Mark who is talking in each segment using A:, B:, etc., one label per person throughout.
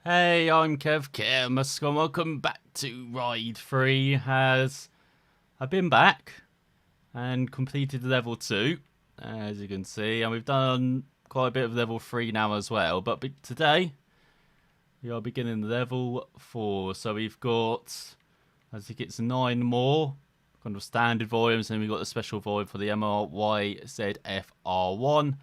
A: Hey, I'm Kev Kermus, and welcome back to Ride 3. I've been back and completed level 2, as you can see, and we've done quite a bit of level 3 now as well. But today, we are beginning level 4. So we've got, I think it's 9 more kind of standard volumes, and we've got the special volume for the MRYZFR1.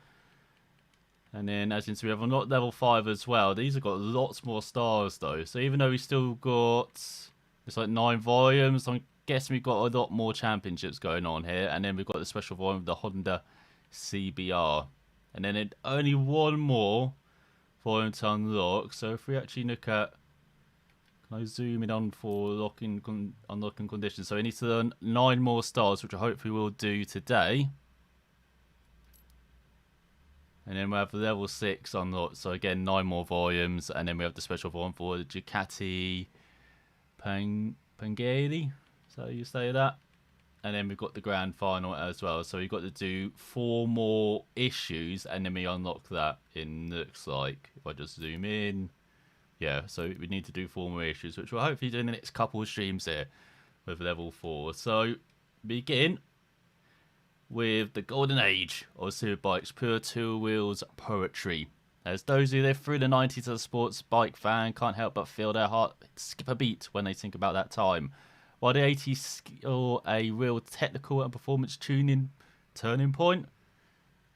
A: And then, as you can see, we have a level 5 as well. These have got lots more stars, though. So even though we still got, it's like 9 volumes, I'm guessing we've got a lot more championships going on here. And then we've got the special volume of the Honda CBR. And then only one more volume to unlock. So if we actually look at, can I zoom in on for unlocking conditions? So we need to learn 9 more stars, which I hopefully will do today. And then we have the level 6 unlocked, so again 9 more volumes, and then we have the special volume for the Ducati Panigale, so you say that. And then we've got the grand final as well, so we've got to do 4 more issues, and then we unlock that in, looks like, if I just zoom in. Yeah, so we need to do 4 more issues, which we'll hopefully do in the next couple of streams here with level 4. So, begin with the golden age of superbikes, pure two wheels poetry. As those who lived through the 90s as a sports bike fan can't help but feel their heart skip a beat when they think about that time. While the 80s saw a real technical and performance turning point.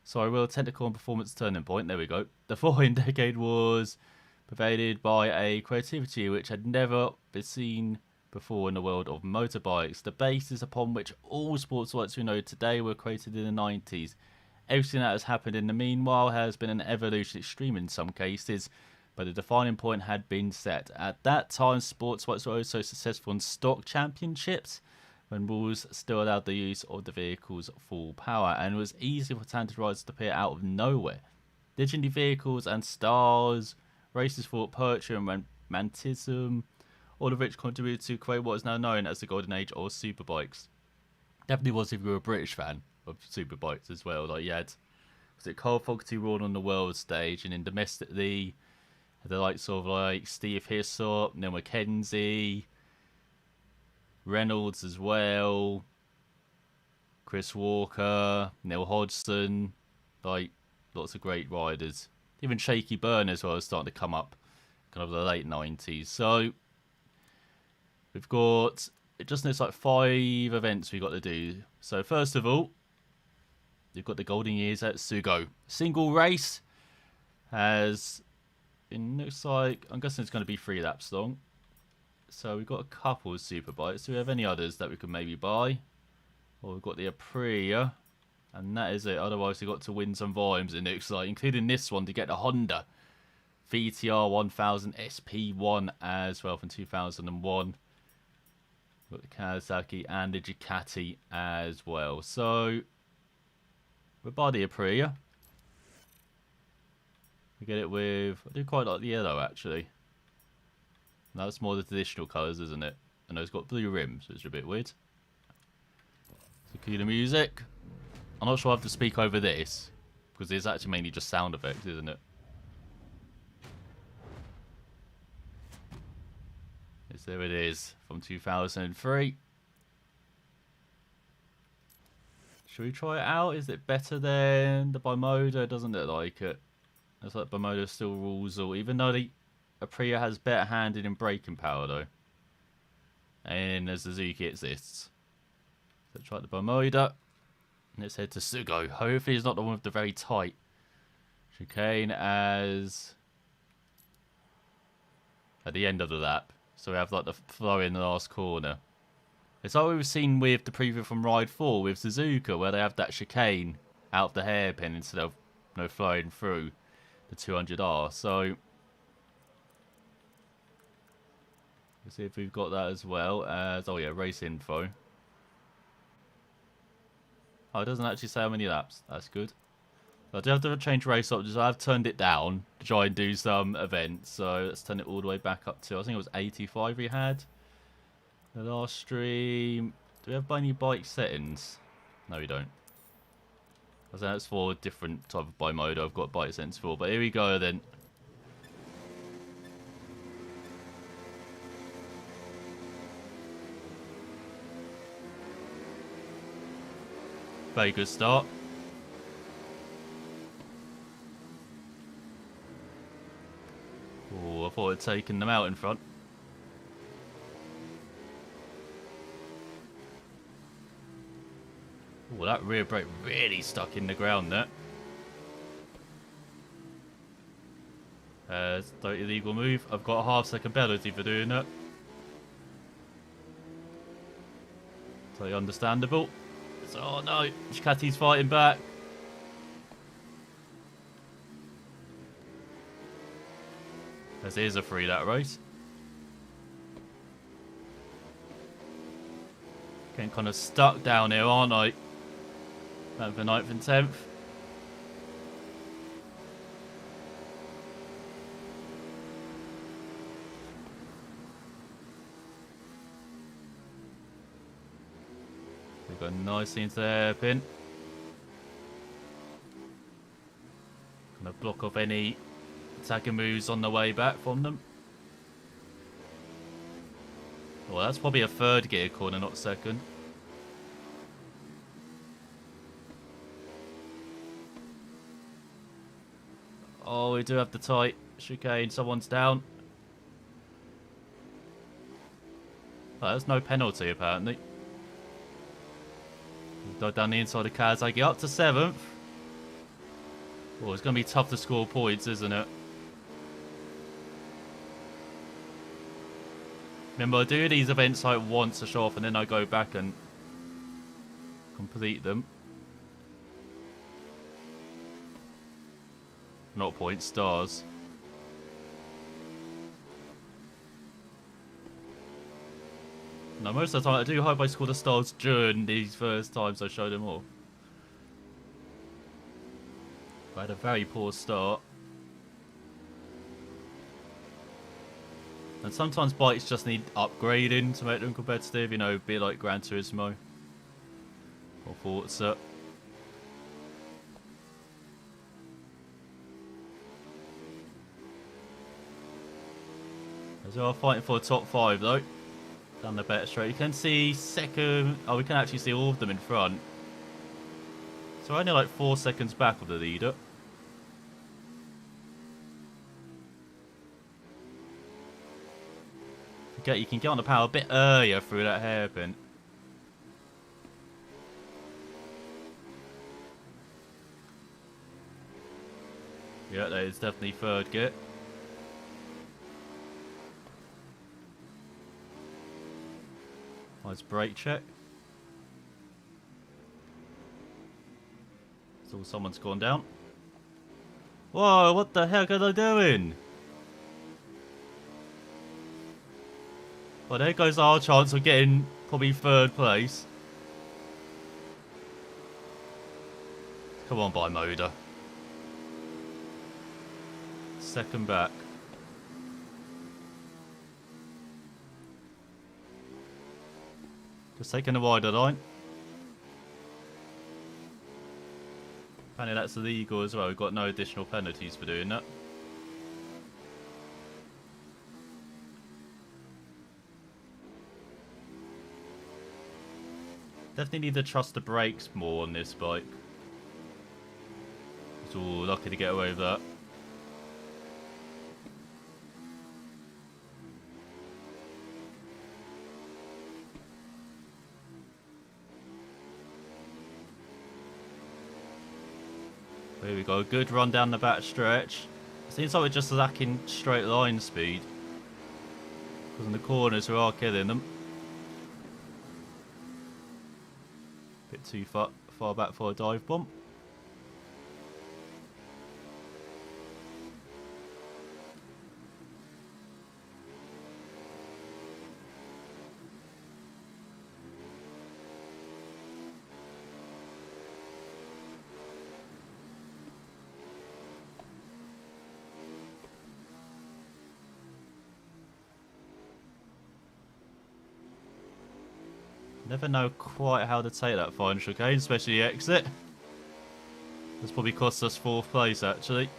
A: Sorry, real technical and performance turning point. There we go. The following decade was pervaded by a creativity which had never been seen before in the world of motorbikes. The basis upon which all sports bikes we know today were created in the 90s. Everything that has happened in the meanwhile has been an evolution, extreme in some cases, but the defining point had been set. At that time, sports bikes were also successful in stock championships, when rules still allowed the use of the vehicle's full power, and it was easy for talented riders to appear out of nowhere. Legendary vehicles and stars, races for poetry and romanticism, all of which contributed to create what is now known as the golden age of superbikes. Definitely was if you were a British fan of superbikes as well. Like you had, was it Carl Fogarty ruled on the world stage, and then domestically, the likes of like Steve Hyslop, Neil Mackenzie, Reynolds as well, Chris Walker, Neil Hodgson, like lots of great riders. Even Shaky Byrne as well is starting to come up, kind of the late 90s. So we've got, it just looks like 5 events we've got to do. So first of all, you've got the golden years at Sugo. Single race has, it looks like, I'm guessing it's going to be 3 laps long. So we've got a couple of super bikes. Do we have any others that we could maybe buy? Well, we've got the Aprilia, and that is it. Otherwise, we've got to win some volumes, it looks like, including this one to get the Honda VTR 1000 SP1 as well from 2001. Got the Kawasaki and the Ducati as well. So we'll buy the Aprilia. We get it with, I do quite like the yellow actually. That's more the traditional colours, isn't it? And it's got blue rims, which is a bit weird. So cue the music. I'm not sure I have to speak over this, because it's actually mainly just sound effects, isn't it? Yes, there it is, from 2003. Should we try it out? Is it better than the Bimoda? It doesn't look like it. Looks like Bimoda still rules all, even though the Aprilia has better handling and braking power though. And the Suzuki exists. So try the Bimoda. Let's head to Sugo. Hopefully it's not the one with the very tight chicane as at the end of the lap. So we have like the flow in the last corner. It's like we've seen with the preview from Ride 4 with Suzuka, where they have that chicane out of the hairpin instead of flowing through the 200R. So let's see if we've got that as well as, oh yeah, race info. Oh, it doesn't actually say how many laps. That's good. I do have to change race options. I have turned it down to try and do some events. So let's turn it all the way back up to, I think it was 85 we had. The last stream. Do we have any bike settings? No, we don't. I think that's for a different type of bike mode I've got bike settings for. But here we go then. Very good start. Oh, I thought I'd taken them out in front. Oh, that rear brake really stuck in the ground there. Don't illegal move. I've got a half-second penalty for doing that. Totally understandable. Oh no, Ducati's fighting back. This is a free that race. Getting kind of stuck down here, aren't I? Going for 9th and 10th. We've got nicely into the hairpin. Gonna block off any attacking moves on the way back from them. Well, that's probably a third gear corner, not second. Oh, we do have the tight chicane. Someone's down. Oh, there's no penalty, apparently. Dive down the inside of Kawasaki, up to 7th. Oh, it's going to be tough to score points, isn't it? Remember, I do these events like once a show off, and then I go back and complete them. Not points, stars. Now, most of the time, I do hope I score the stars during these first times I show them all. I had a very poor start. And sometimes bikes just need upgrading to make them competitive, you know, be like Gran Turismo or Forza. As we are fighting for a top 5 though. Down the better straight. You can see second. Oh, we can actually see all of them in front. So only like 4 seconds back of the leader. Forget you can get on the power a bit earlier through that hairpin. Yeah, that is definitely third gear. Nice brake check. So someone's gone down. Whoa, what the heck are they doing? Well, there goes our chance of getting probably third place. Come on, Bimoda. Second back. Just taking the wider line. Apparently that's illegal as well. We've got no additional penalties for doing that. Definitely need to trust the brakes more on this bike. It's all lucky to get away with that. Here we go, a good run down the back stretch. Seems like we're just lacking straight line speed. Because in the corners we are killing them. Bit too far back for a dive bomb. Never know quite how to take that final chicane, especially the exit. This probably cost us 4th place actually.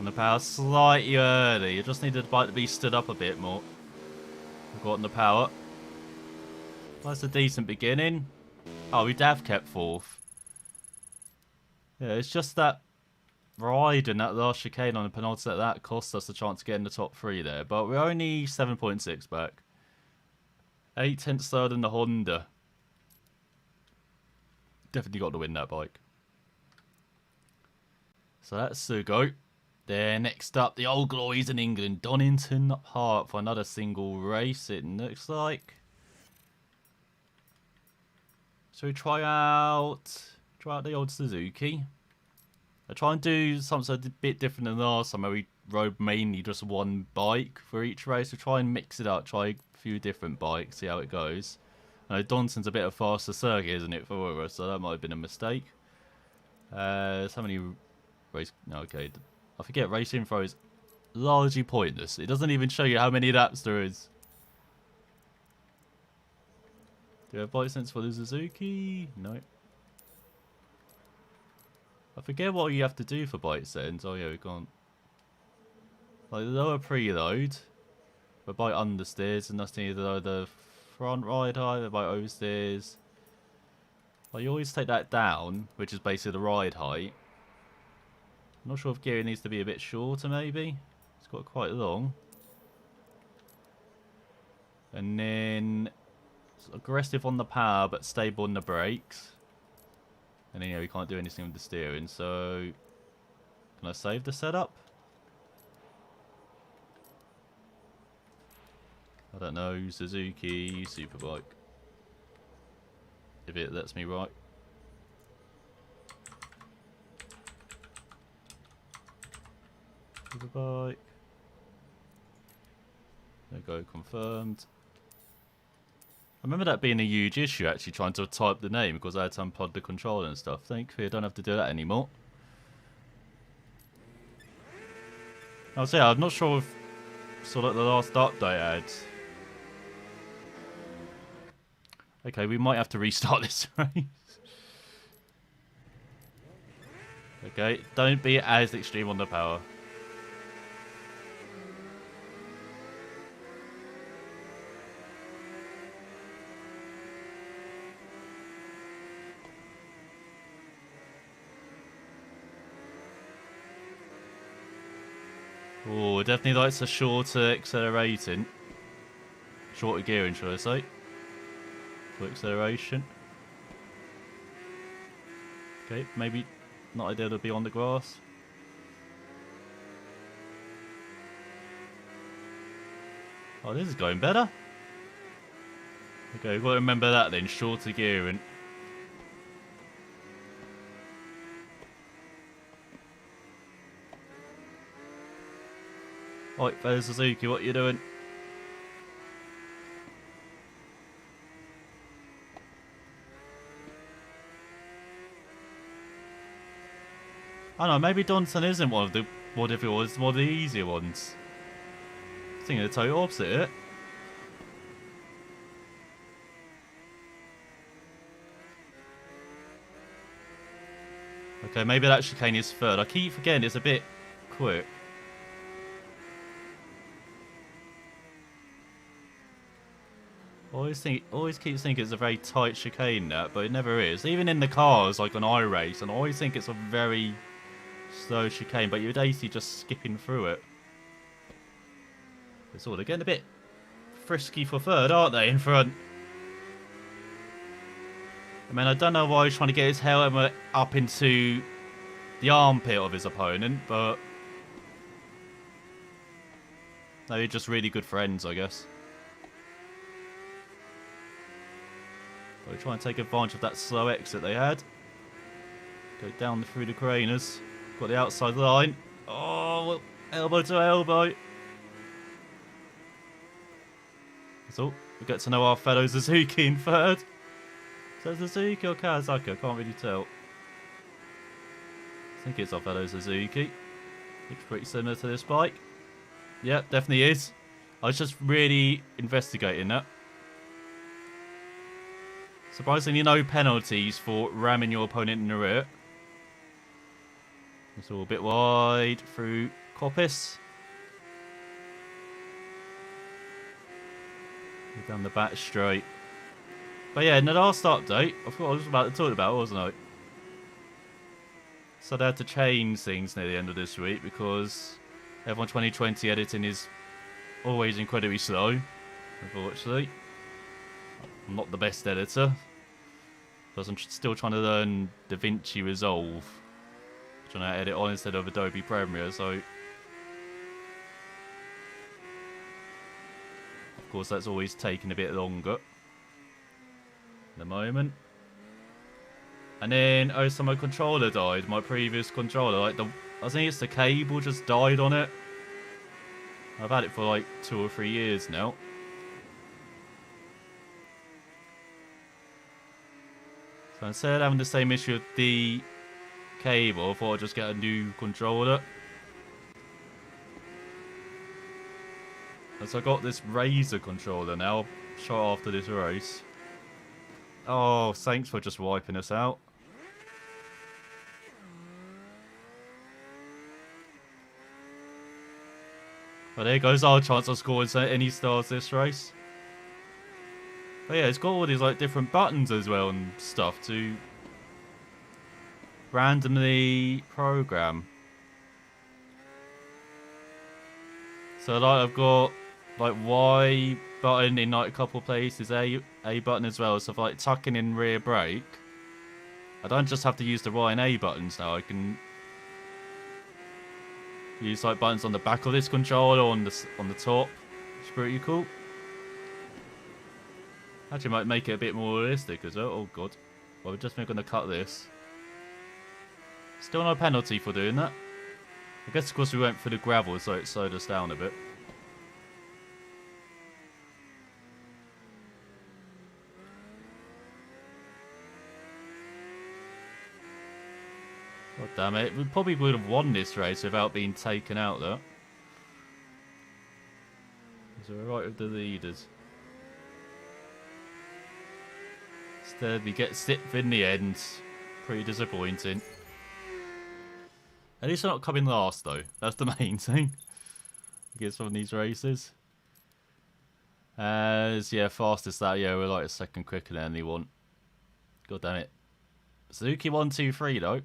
A: On the power slightly early. You just needed the bike to be stood up a bit more. We've gotten the power. Well, that's a decent beginning. Oh, we'd have kept 4th. Yeah, it's just that ride and that last chicane on the penultimate that cost us the chance to get in the top 3 there. But we're only 7.6 back. 8/10 slower than the Honda. Definitely got to win that bike. So that's the go. Then next up, the old glories in England, Donington Park for another single race. It looks like. So we try out the old Suzuki. I try and do something a bit different than last time, where we rode mainly just one bike for each race. We try and mix it up, try a few different bikes, see how it goes. I know Donington's a bit of a faster circuit, isn't it, for us? So that might have been a mistake. So many race. Okay, I forget. Race info is largely pointless. It doesn't even show you how many laps there is. Do you have bike sense for the Suzuki? No. I forget what you have to do for bike sense. Oh yeah, we can't. Like lower preload, but bike understeers, and that's either the front ride height, the bike oversteers. Well, you always take that down, which is basically the ride height. I'm not sure if gearing needs to be a bit shorter, maybe. It's got quite long. And then it's aggressive on the power, but stable on the brakes. And then, yeah, we can't do anything with the steering, so... Can I save the setup? I don't know, Suzuki Superbike. If it lets me right. Superbike. There we go, confirmed. I remember that being a huge issue, actually, trying to type the name, because I had to unplug the controller and stuff. Thankfully, I don't have to do that anymore. I'll say, I'm not sure if sort of the last update had. Okay, we might have to restart this race. Okay, don't be as extreme on the power. Oh, definitely likes a shorter accelerating. Shorter gearing, should I say. For acceleration. Okay, maybe not ideal to be on the grass. Oh, this is going better. Okay, we've got to remember that then. Shorter gearing. Right, there's Suzuki, what are you doing? I don't know, maybe Donson isn't one of the, what if it was, one of the easier ones. I think the total opposite it. Okay, maybe that chicane is third. I keep forgetting it's a bit quick. Always keep thinking it's a very tight chicane, that, but it never is. Even in the cars, like on iRace, and I always think it's a very slow chicane, but you're basically just skipping through it. It's all, they're getting a bit frisky for third, aren't they, in front? I mean, I don't know why he's trying to get his helmet up into the armpit of his opponent, but they're just really good friends, I guess. We'll try and take advantage of that slow exit they had. Go down through the craners. Got the outside line. Oh, elbow to elbow. That's all. We get to know our fellow Suzuki in third. So Suzuki or Kawasaki? I can't really tell. I think it's our fellow Suzuki. Looks pretty similar to this bike. Yep, definitely is. I was just really investigating that. Surprisingly, no penalties for ramming your opponent in the rear. It's all a bit wide through Coppice. Down the back straight. But yeah, in the last update, I forgot what I was about to talk about, wasn't I? So they had to change things near the end of this week because F1 2020 editing is always incredibly slow, unfortunately. I'm not the best editor, because I'm still trying to learn DaVinci Resolve. Trying to edit on instead of Adobe Premiere, so... Of course, that's always taking a bit longer. At the moment. And then, oh, so my controller died. My previous controller, like I think it's the cable just died on it. I've had it for like 2 or 3 years now. So instead of having the same issue with the cable, I thought I'd just get a new controller. And so I got this Razer controller now, shot after this race. Oh, thanks for just wiping us out. Well, there goes our chance of scoring any stars this race. But yeah, it's got all these like different buttons as well and stuff to randomly program. So like I've got like Y button in like a couple of places, A button as well. So for like tucking in rear brake, I don't just have to use the Y and A buttons now. I can use like buttons on the back of this controller on the top. It's pretty cool. Actually might make it a bit more realistic as well. Oh god. Well, we're just going to cut this. Still no penalty for doing that. I guess of course we went for the gravel, so it slowed us down a bit. God damn it. We probably would have won this race without being taken out though. So we're right with the leaders. Instead we get 6th in the end. Pretty disappointing. At least we're not coming last though. That's the main thing. I guess from these races. As yeah, fastest that, yeah, we're like a second quicker than anyone. God damn it. Suzuki 1, 2, 3 though.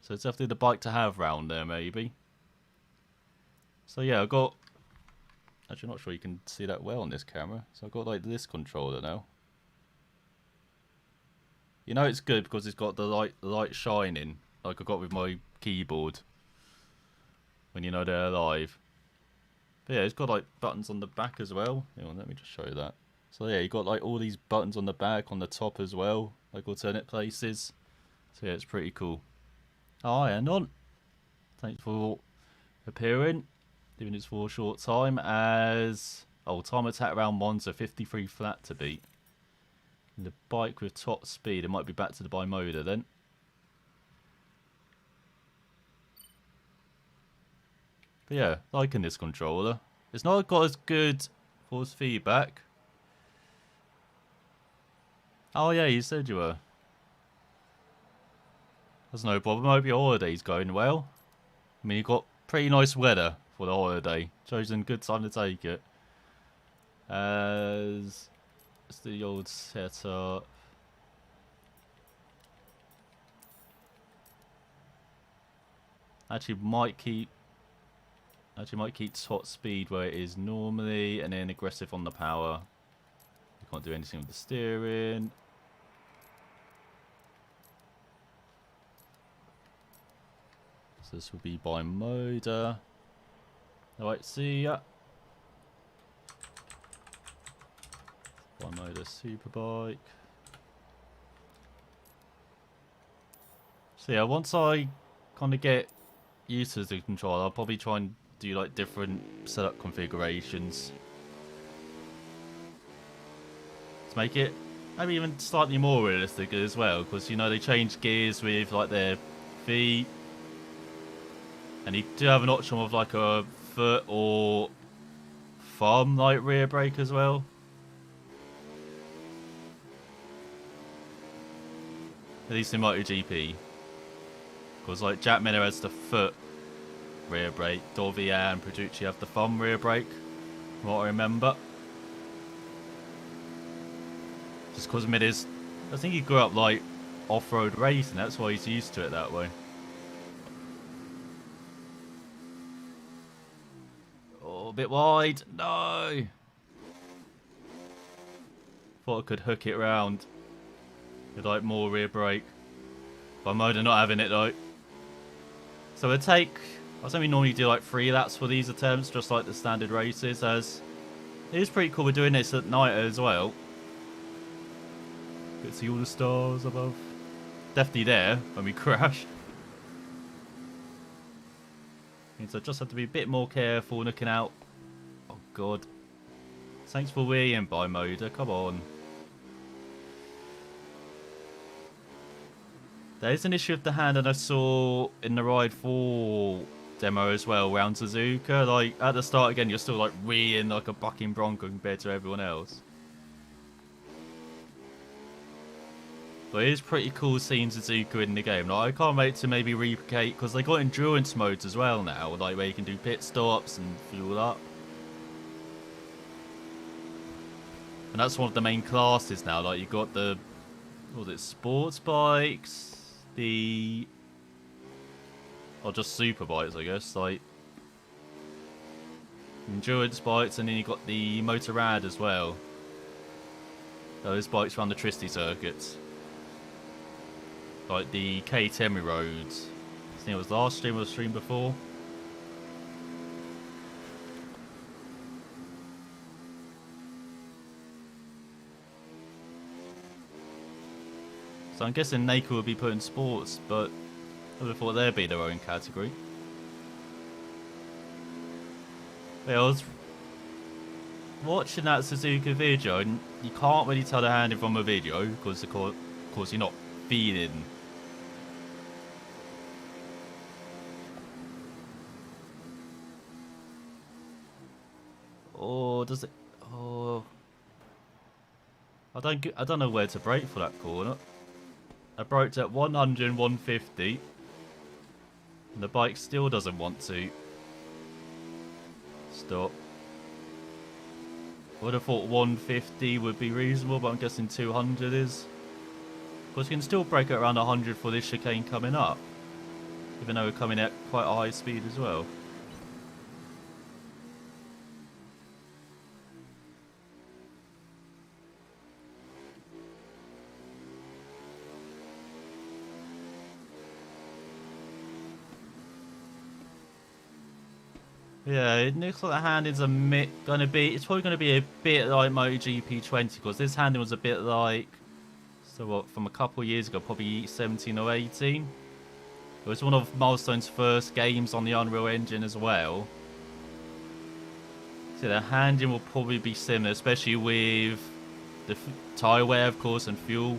A: So it's definitely the bike to have round there maybe. So yeah, I've got... Actually, I'm not sure you can see that well on this camera. So I've got like this controller now. You know it's good because it's got the light shining, like I got with my keyboard. When you know they're live. But yeah, it's got like buttons on the back as well. Hang on, let me just show you that. So yeah, you got like all these buttons on the back, on the top as well, like alternate places. So yeah, it's pretty cool. Hi, Anon. Thanks for appearing. Doing this for a short time as... Oh, time attack round 1, so 53 flat to beat. And the bike with top speed, it might be back to the bimotor then. But yeah, liking this controller. It's not got as good force feedback. Oh yeah, you said you were. That's no problem. I hope your holiday's going well. I mean, you got pretty nice weather for the holiday. Chosen good time to take it. As it's the old setup. Actually, might keep top speed where it is normally, and then aggressive on the power. You can't do anything with the steering. So this will be by motor. Alright, see ya. By motor Superbike. So yeah, once I kind of get used to the controller, I'll probably try and do like different setup configurations to make it maybe even slightly more realistic as well, because you know they change gears with like their feet, and you do have an option of like a foot or thumb like rear brake as well. At least in MotoGP, because like Jack Miller has the foot rear brake, Dorvia and Petrucci have the thumb rear brake, from what I remember. Just because Miller's, I think he grew up like off-road racing, that's why he's used to it that way. Oh, a bit wide. No. Thought I could hook it round with like more rear brake. But Moda not having it though. So it'll take, I think we normally do like 3 laps for these attempts, just like the standard races, as it is pretty cool we're doing this at night as well. Get to see all the stars above. Definitely there when we crash. Means I just have to be a bit more careful looking out. Oh god. Thanks for weeing by Moda, come on. There is an issue with the hand, and I saw in the Ride 4 demo as well, around Suzuka. Like, at the start again, you're still like weeing like a bucking bronco compared to everyone else. But it is pretty cool seeing Suzuka in the game. Like, I can't wait to maybe replicate, because they got endurance modes as well now, like where you can do pit stops and fuel up. And that's one of the main classes now. Like, you got the, what was it, sports bikes, or just superbikes, I guess, like endurance bikes, and then you got the Motorrad as well. Those bikes run the Tristy circuits, like the K10 roads. I think it was last stream or the stream before. So I'm guessing Naku will be put in sports, but I would have thought they'd be their own category. But I was watching that Suzuka video, and you can't really tell the handling from a video, because of course you're not feeling. Or does it? Oh, I don't know where to brake for that corner. I braked at 100 and 150. And the bike still doesn't want to stop. I would have thought 150 would be reasonable, but I'm guessing 200 is. Of course, you can still brake at around 100 for this chicane coming up, even though we're coming at quite a high speed as well. Yeah, it looks like the handling's it's probably going to be a bit like MotoGP 20, because this handling was a bit like, so what, from a couple of years ago, probably 17 or 18. It was one of Milestone's first games on the Unreal Engine as well. So the handling will probably be similar, especially with the tyre wear, of course, and fuel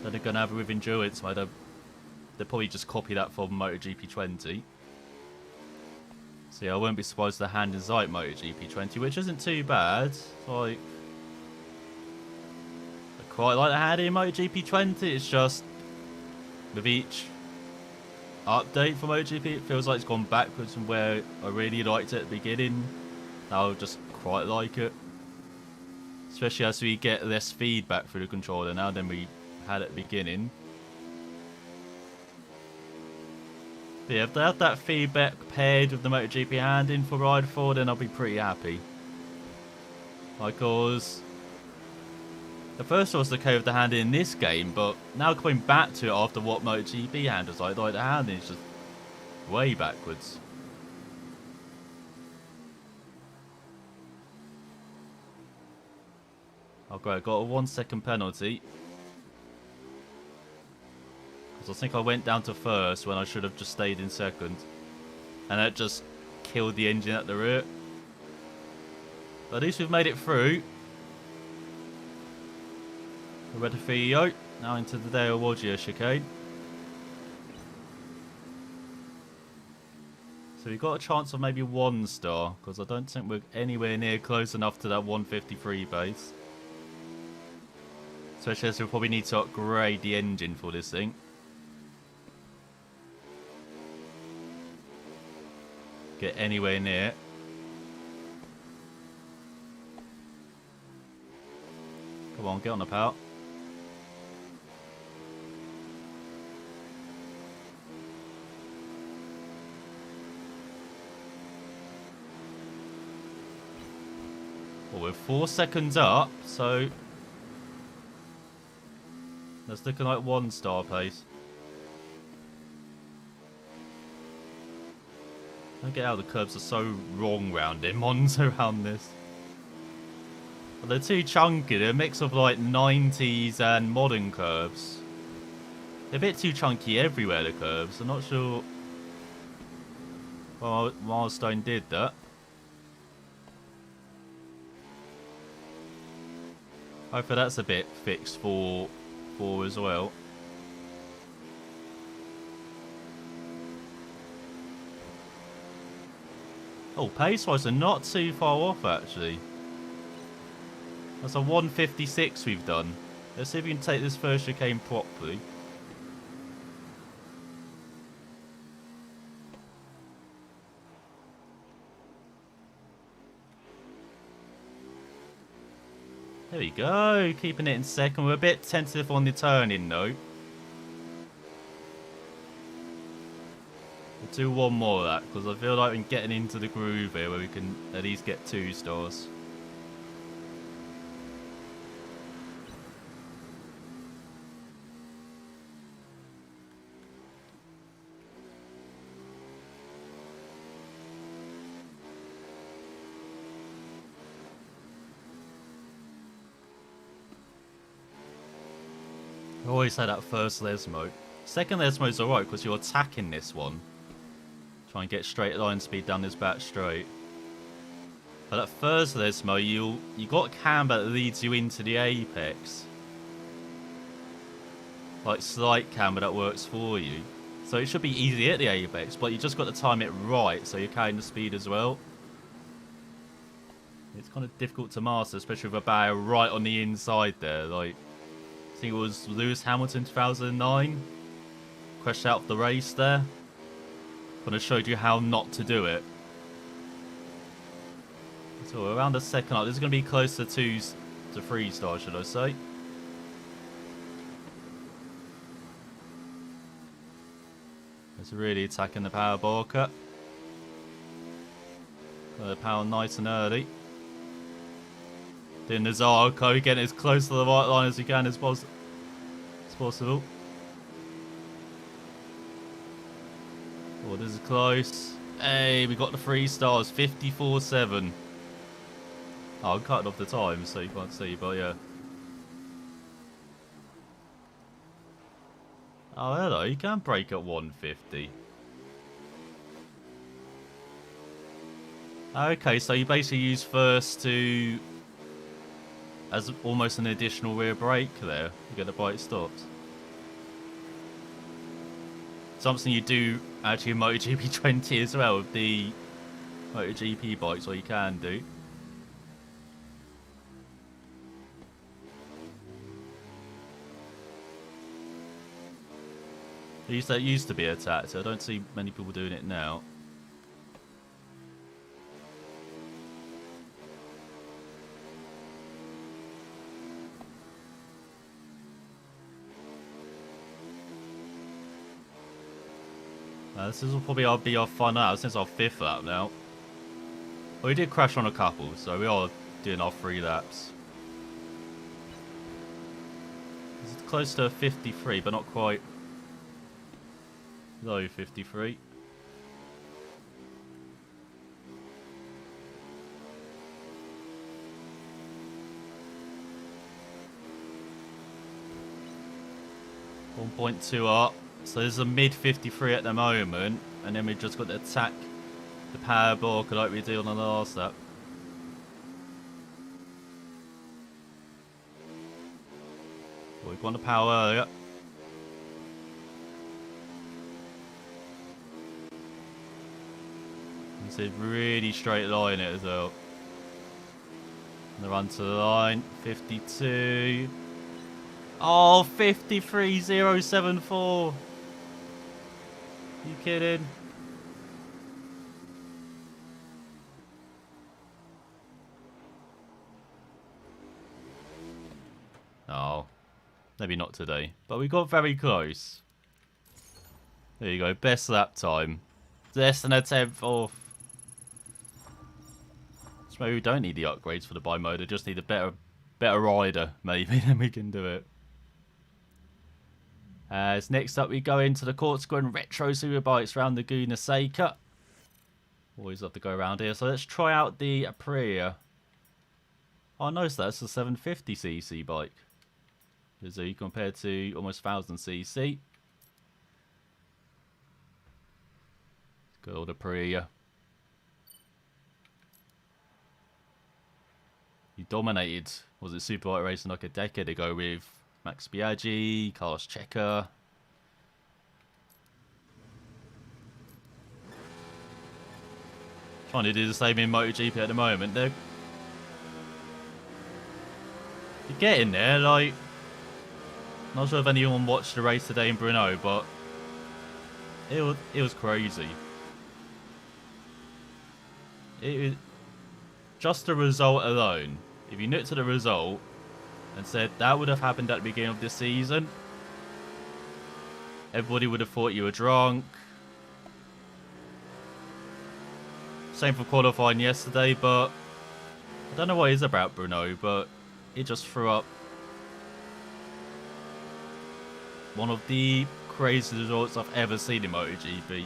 A: that they're going to have with endurance mode. They'll probably just copy that from MotoGP 20. So yeah, I won't be surprised the hand is like MotoGP 20, which isn't too bad. Like, I quite like the hand in MotoGP 20. It's just with each update for MotoGP, it feels like it's gone backwards from where I really liked it at the beginning. Now I just quite like it, especially as we get less feedback through the controller now than we had at the beginning. But yeah, if they have that feedback paired with the MotoGP handling for Ride 4, then I'll be pretty happy. Because at first I was okay with the handling in this game, but now coming back to it after what MotoGP handles like the handling is just way backwards. Oh great, I got a 1 second penalty. I think I went down to first when I should have just stayed in second. And that just killed the engine at the rear. But at least we've made it through. We're ready for EO. Now into the Dale Waggia chicane. So we've got a chance of maybe 1 star, because I don't think we're anywhere near close enough to that 153 base. Especially as we'll probably need to upgrade the engine for this thing. Get anywhere near it. Come on, get on the pal. Well, we're 4 seconds up, so that's looking like 1-star pace. I don't get how the curbs are so wrong round here. Mons around this. Well, they're too chunky. They're a mix of like 90s and modern curbs. They're a bit too chunky everywhere, the curbs. I'm not sure why Milestone did that. Hopefully that's a bit fixed for as well. Oh, pace-wise, they're not too far off, actually. That's a 156 we've done. Let's see if we can take this first chicane properly. There we go, keeping it in second. We're a bit tentative on the turning, though. We'll do one more of that, because I feel like we're getting into the groove here where we can at least get 2 stars. I always say that first Lesmo. Second Lesmo's alright because you're attacking this one. Try and get straight line speed down this back straight. But at first Lesmo, you got camber that leads you into the apex. Like slight camber that works for you. So it should be easy at the apex, but you just got to time it right so you're carrying the speed as well. It's kind of difficult to master, especially with a barrier right on the inside there. Like, I think it was Lewis Hamilton 2009. Crashed out of the race there. Kind of showed you how not to do it. So around the second up, this is going to be close to 2 to 3 stars, should I say. It's really attacking the power bar cut. The power nice and early. Doing the Zarko, getting as close to the right line as you can as possible. Oh, this is close. Hey, we got the 3 stars, 54.7. Oh, I'm cutting off the time, so you can't see, but yeah. Oh, hello, you can break at 150. Okay, so you basically use first to... as almost an additional rear brake there. You get the bike stopped. Something you do actually in MotoGP 20 as well with the MotoGP bikes, or you can do. That used to be a tactic. I don't see many people doing it now. This will probably be our fun out since our 5th lap now. Well, we did crash on a couple, so we are doing our 3 laps. It's close to 53, but not quite. Low 53. .2 up. So there's a mid 53 at the moment, and then we've just got to attack the power block like we did on the last lap. Well, we've gone to power earlier. It's a really straight line it as well. And the run to the line, 52. Oh, 53.074. You kidding? Oh, maybe not today. But we got very close. There you go, best lap time. Less than a 10th off. So maybe we don't need the upgrades for the bimoda, just need a better rider, maybe, then we can do it. As next up we go into the Corsica and Retro Superbikes around Laguna Seca. Always love to go around here. So let's try out the Aprilia. Oh, no, so that's a 750cc bike. So compared to almost 1000cc. Good old Aprilia. He dominated, was it Superbike racing like a decade ago with Max Biaggi, Carlos Checa. Trying to do the same in MotoGP at the moment. They're getting there, like... Not sure if anyone watched the race today in Brno, but... It was crazy. It was... Just the result alone. If you looked at the result and said that would have happened at the beginning of this season, everybody would have thought you were drunk. Same for qualifying yesterday, but I don't know what it is about Brno, but it just threw up one of the craziest results I've ever seen in MotoGP.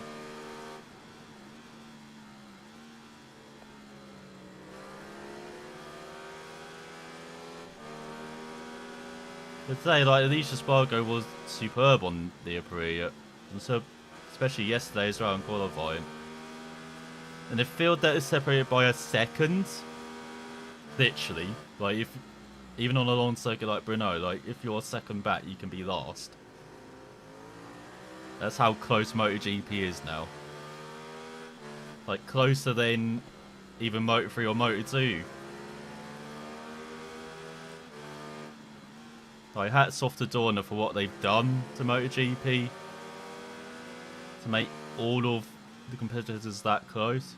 A: I'd say, like, Alicia Spargo was superb on the Aprilia, and so, especially yesterday as well in qualifying. And the field that is separated by a second, literally, like, if even on a long circuit like Brno, like, if you're second back, you can be last. That's how close MotoGP is now. Like, closer than even Moto3 or Moto2. Like, hats off to Dorna for what they've done to MotoGP to make all of the competitors that close.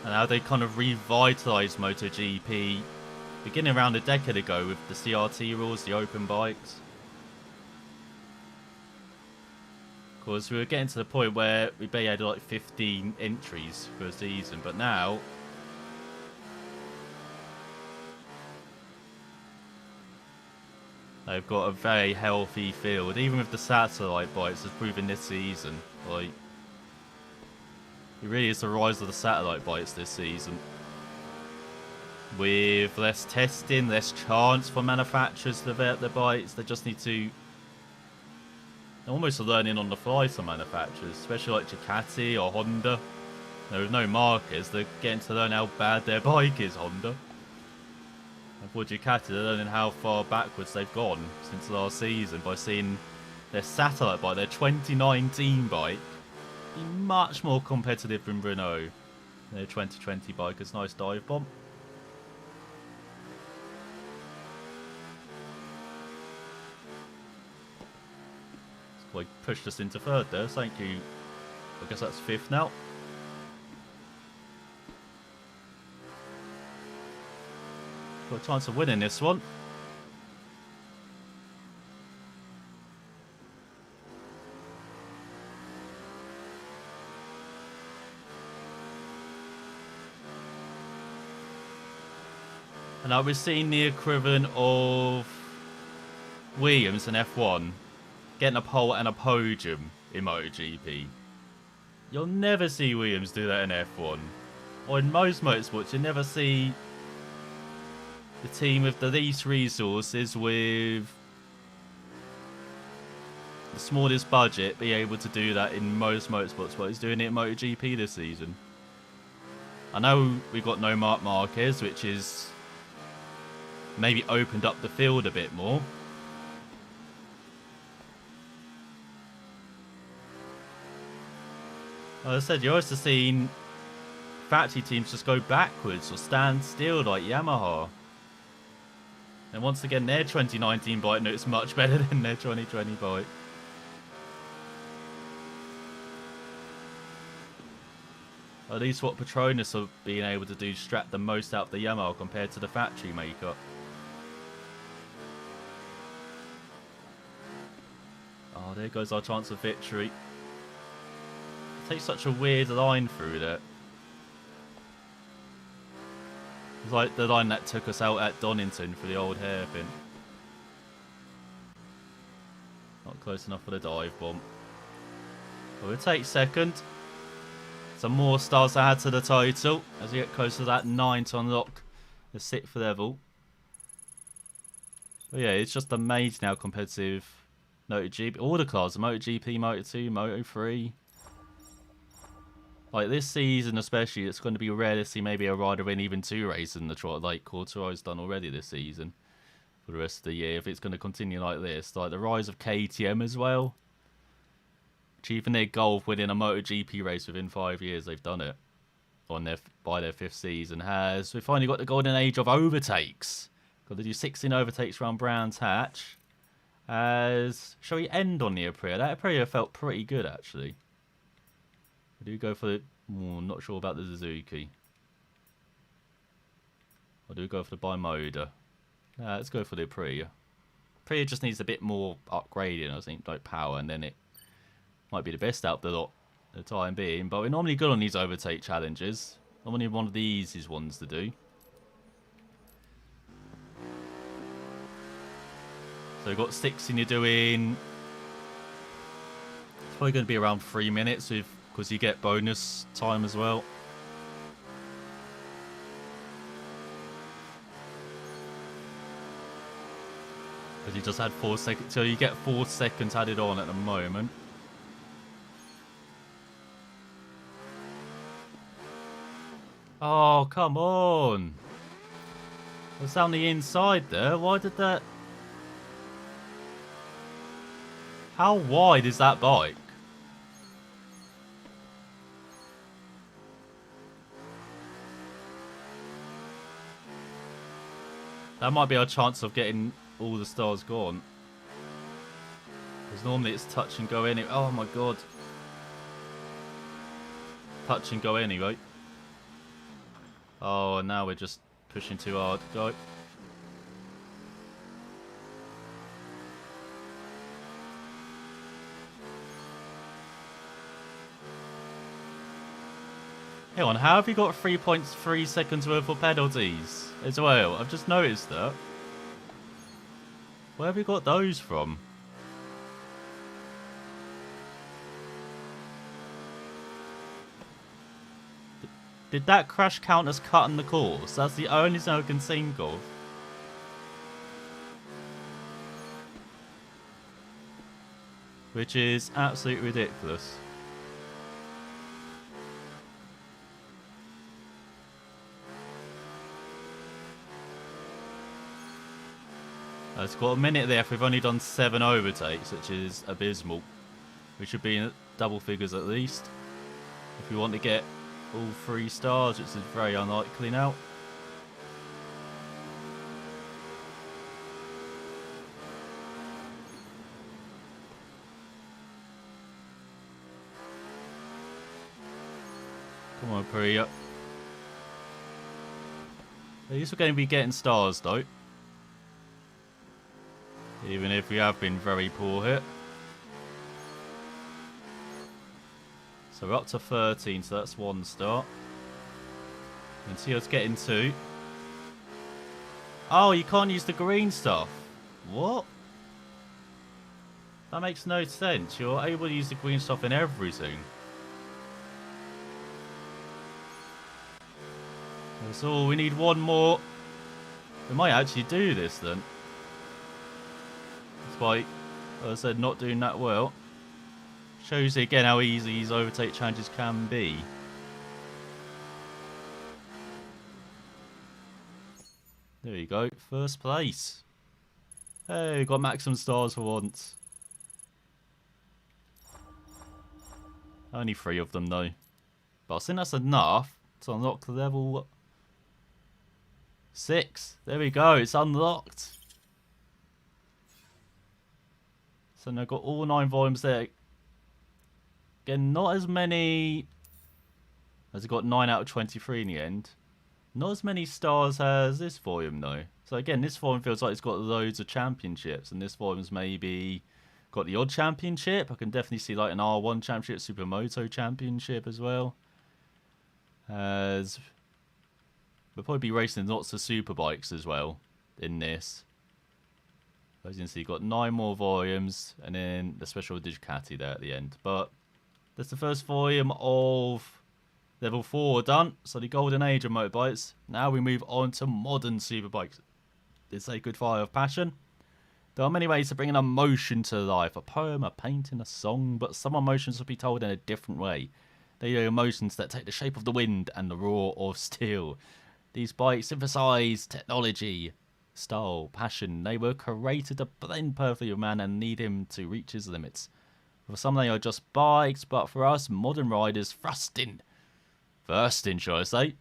A: And how they kind of revitalised MotoGP beginning around a decade ago with the CRT rules, the open bikes. Because we were getting to the point where we barely had like 15 entries for a season, but now they've got a very healthy field. Even with the satellite bikes, as proven this season, like, it really is the rise of the satellite bikes this season. With less testing, less chance for manufacturers to develop their bikes, they just need to... They're almost learning on the fly, some manufacturers, especially like Ducati or Honda. With no markers, they're getting to learn how bad their bike is, Honda. And for Ducati, they're learning how far backwards they've gone since last season by seeing their satellite bike, their 2019 bike, be much more competitive than Renault. Their 2020 bike is nice dive bomb. Like, pushed us into third there, thank you. I guess that's fifth now. Got a chance of winning this one. And now we're seeing the equivalent of Williams in F1 getting a pole and a podium in MotoGP. You'll never see Williams do that in F1. Or in most motorsports, you never see the team with the least resources, with the smallest budget, be able to do that in most motorsports, but he's doing it in MotoGP this season. I know we've got no Marc Marquez, which is maybe opened up the field a bit more. Like I said, you're also seeing factory teams just go backwards or stand still like Yamaha. And once again, their 2019 bike looks much better than their 2020 bike. At least what Petronas are being able to do, strap the most out of the Yamaha compared to the factory makeup. Oh, There goes our chance of victory. It takes such a weird line through there. It's like the line that took us out at Donington for the old hairpin. Not close enough for the dive bomb. But we'll take second. Some more stars to add to the title as we get close to that 9 to unlock the 6th level. But yeah, it's just amazing how competitive MotoGP, all the cars, MotoGP, Moto2, Moto3. Like this season especially, it's going to be rare to see maybe a rider win even 2 races in the trot like Courtois done already this season. For the rest of the year, if it's going to continue like this. Like the rise of KTM as well. Achieving their goal of winning a MotoGP race within 5 years, they've done it. By their 5th season. We've finally got the golden age of overtakes. Got to do 16 overtakes around Brands Hatch. Shall we end on the Aprilia? That Aprilia felt pretty good actually. I do go for the... I'm not sure about the Suzuki. I do go for the Bimoda. Let's go for the Aprilia. Aprilia just needs a bit more upgrading, I think, like power, and then it might be the best out of the lot at the time being. But we're normally good on these overtake challenges. Normally one of the easiest ones to do. So we've got 16 you're doing. It's probably going to be around 3 minutes because you get bonus time as well. Because you just had 4 seconds. So you get 4 seconds added on at the moment. Oh, come on. It's down the inside there. Why did that... How wide is that bike? That might be our chance of getting all the stars gone. Because normally it's touch and go anyway. Oh my god. Touch and go anyway. Oh, and now we're just pushing too hard. Go. Hang on, how have you got 3.3 seconds worth of penalties as well? I've just noticed that. Where have you got those from? Did that crash count as cutting the course? That's the only thing I can think of. Which is absolutely ridiculous. It's got a minute there if we've only done 7 overtakes, which is abysmal. We should be in double figures at least. If we want to get all 3 stars, which is very unlikely now. Come on, Priya. At least we're going to be getting stars though. Even if we have been very poor here. So we're up to 13, so that's 1 star. And see us getting 2. Oh, you can't use the green stuff. What? That makes no sense. You're able to use the green stuff in everything. That's all. We need 1 more. We might actually do this then. Despite, as I said, not doing that well. Shows you again how easy these overtake challenges can be. There you go, 1st place. Hey, we got maximum stars for once. Only 3 of them though. But I think that's enough to unlock the level 6. There we go, it's unlocked. So now I've got all 9 volumes there. Again, not as many... As it got 9 out of 23 in the end. Not as many stars as this volume though. So again, this volume feels like it's got loads of championships. And this volume's maybe Got the odd championship. I can definitely see like an R1 championship, Supermoto championship as well. As we'll probably be racing lots of superbikes as well in this. As you can see, you've got 9 more volumes and then the special Digicati there at the end. But that's the first volume of level 4 done. So the golden age of motorbikes. Now we move on to modern superbikes. It's a good fire of passion. There are many ways to bring an emotion to life. A poem, a painting, a song. But some emotions will be told in a different way. They are emotions that take the shape of the wind and the roar of steel. These bikes synthesize technology, style, passion. They were created to blend perfectly with man and need him to reach his limits. For some they are just bikes, but for us modern riders, thrusting, shall I say.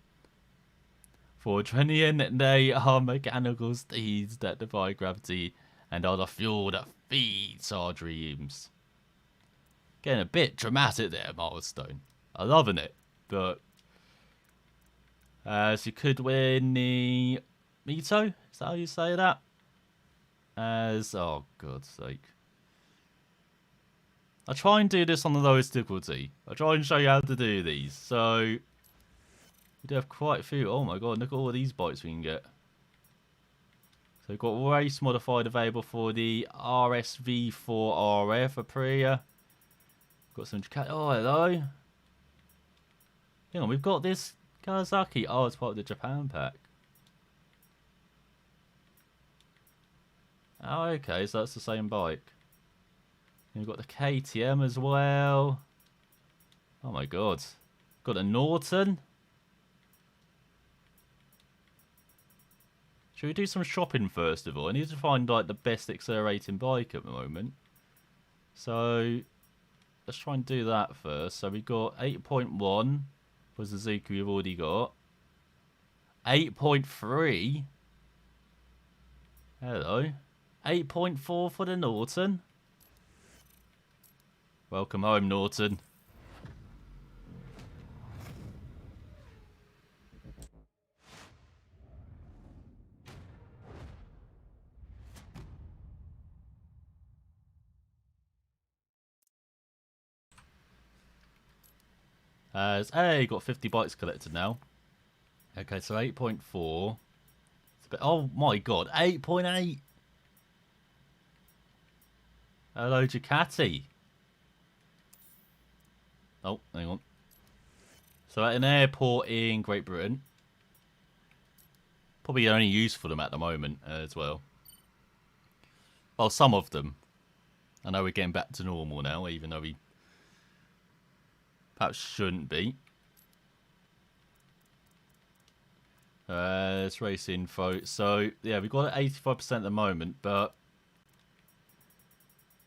A: For Trenian, they are mechanical steeds that defy gravity and are the fuel that feeds our dreams. Getting a bit dramatic there, Milestone. I'm loving it, but as you could win the Mito, is that how you say that? As, oh God's sake. I try and do this on the lowest difficulty. I try and show you how to do these. So, we do have quite a few. Oh my God, look at all of these bikes we can get. So we've got race modified available for the RSV4RF Aprilia. Got some, oh hello. Hang on, we've got this Kawasaki. Oh, it's part of the Japan pack. Oh, okay, so that's the same bike. And we've got the KTM as well. Oh my God. Got a Norton. Should we do some shopping first of all? I need to find like the best accelerating bike at the moment. So let's try and do that first. So we've got 8.1 for Suzuki we've already got. 8.3. Hello. 8.4 for the Norton. Welcome home, Norton. Hey, got 50 bikes collected now. Okay, so 8.4. Oh my God, 8.8. Hello, Ducati. Oh, hang on. So at an airport in Great Britain. Probably only use for them at the moment as well. Well, some of them. I know we're getting back to normal now, even though we perhaps shouldn't be. Let's race info. So, yeah, we've got it 85% at the moment, but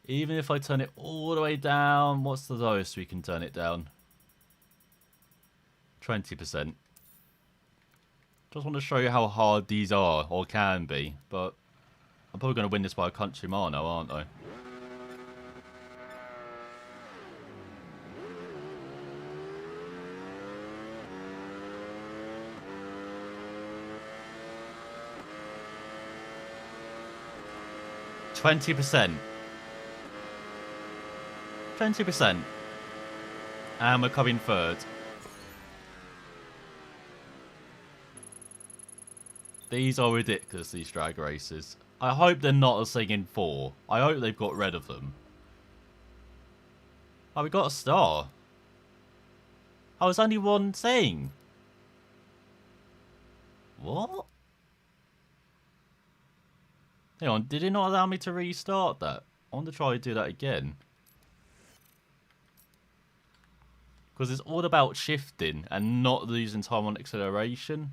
A: even if I turn it all the way down, what's the lowest we can turn it down? 20%. Just want to show you how hard these are, or can be, but I'm probably going to win this by a country mile now, aren't I? %. 20%. And we're coming third. These are ridiculous, these drag races. I hope they're not a thing in 4. I hope they've got rid of them. Oh, we got a star. Oh, it's only one thing. What? Hang on, did it not allow me to restart that? I want to try to do that again. Because it's all about shifting and not losing time on acceleration.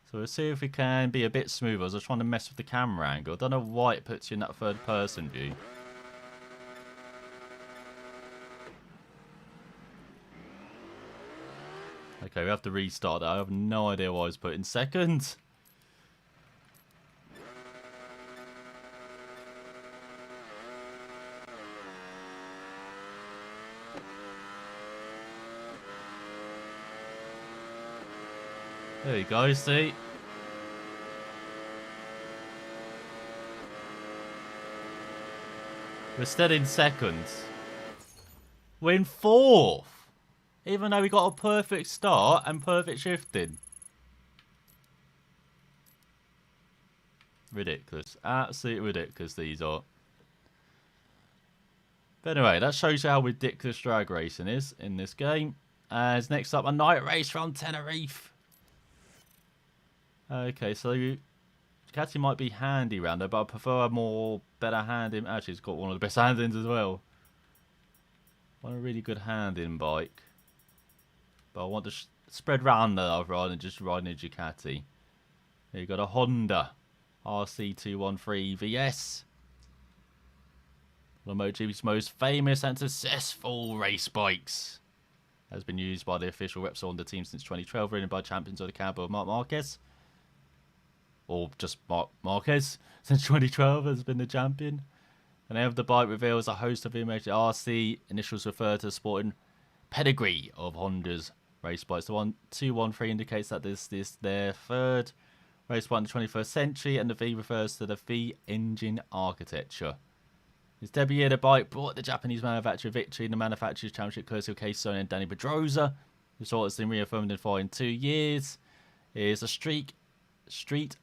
A: So we'll see if we can be a bit smoother. I was trying to mess with the camera angle. I don't know why it puts you in that third person view. Okay, we have to restart that. I have no idea why I was put in second. There you go, see? We're still in second. We're in fourth. Even though we got a perfect start and perfect shifting. Ridiculous. Absolutely ridiculous these are. But anyway, that shows you how ridiculous drag racing is in this game. As next up, a night race from Tenerife. Okay, so Ducati might be handy round there, but I prefer a more better handing. Actually, it's got one of the best handings as well. Want a really good handing bike. But I want to spread round there rather than just riding a Ducati. Here you got a Honda RC213 VS. One of MotoGP's most famous and successful race bikes. Has been used by the official Repsol Honda team since 2012, ridden by champions of the Campo of Marc Marquez. Or just Marc Marquez since 2012 has been the champion. The name of the bike reveals a host of images. RC initials refer to the sporting pedigree of Honda's race bikes. The 213 indicates that this is their third race bike in the 21st century, and the V refers to the V engine architecture. His debut year, the bike brought the Japanese manufacturer victory in the Manufacturers' Championship courtesy of Case Sony and Danny Pedrosa. The result has been reaffirmed in 2 years. It is a street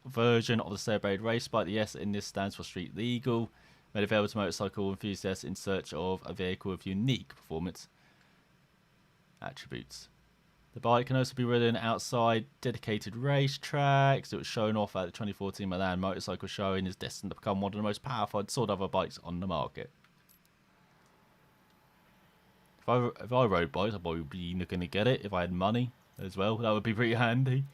A: version of the celebrated race bike. The S in this stands for street legal, made available to motorcycle enthusiasts in search of a vehicle with unique performance attributes. The bike can also be ridden outside dedicated race tracks. It was shown off at the 2014 Milan Motorcycle Show and is destined to become one of the most powerful sought-after bikes on the market. If I rode bikes, I'd probably be looking to get it if I had money as well. That would be pretty handy.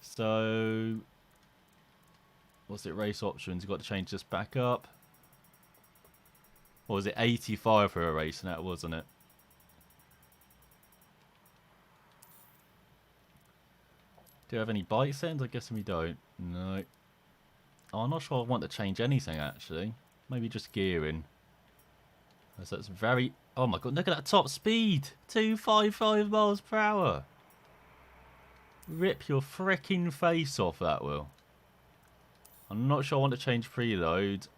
A: So, what's it? Race options. You've got to change this back up. Or was it 85 for a race? And that wasn't it? Do you have any bike settings? I guess we don't. No. Oh, I'm not sure I want to change anything actually. Maybe just gearing. So it's very... Oh my god, look at that top speed! 255 miles per hour! Rip your freaking face off, that will. I'm not sure I want to change preload.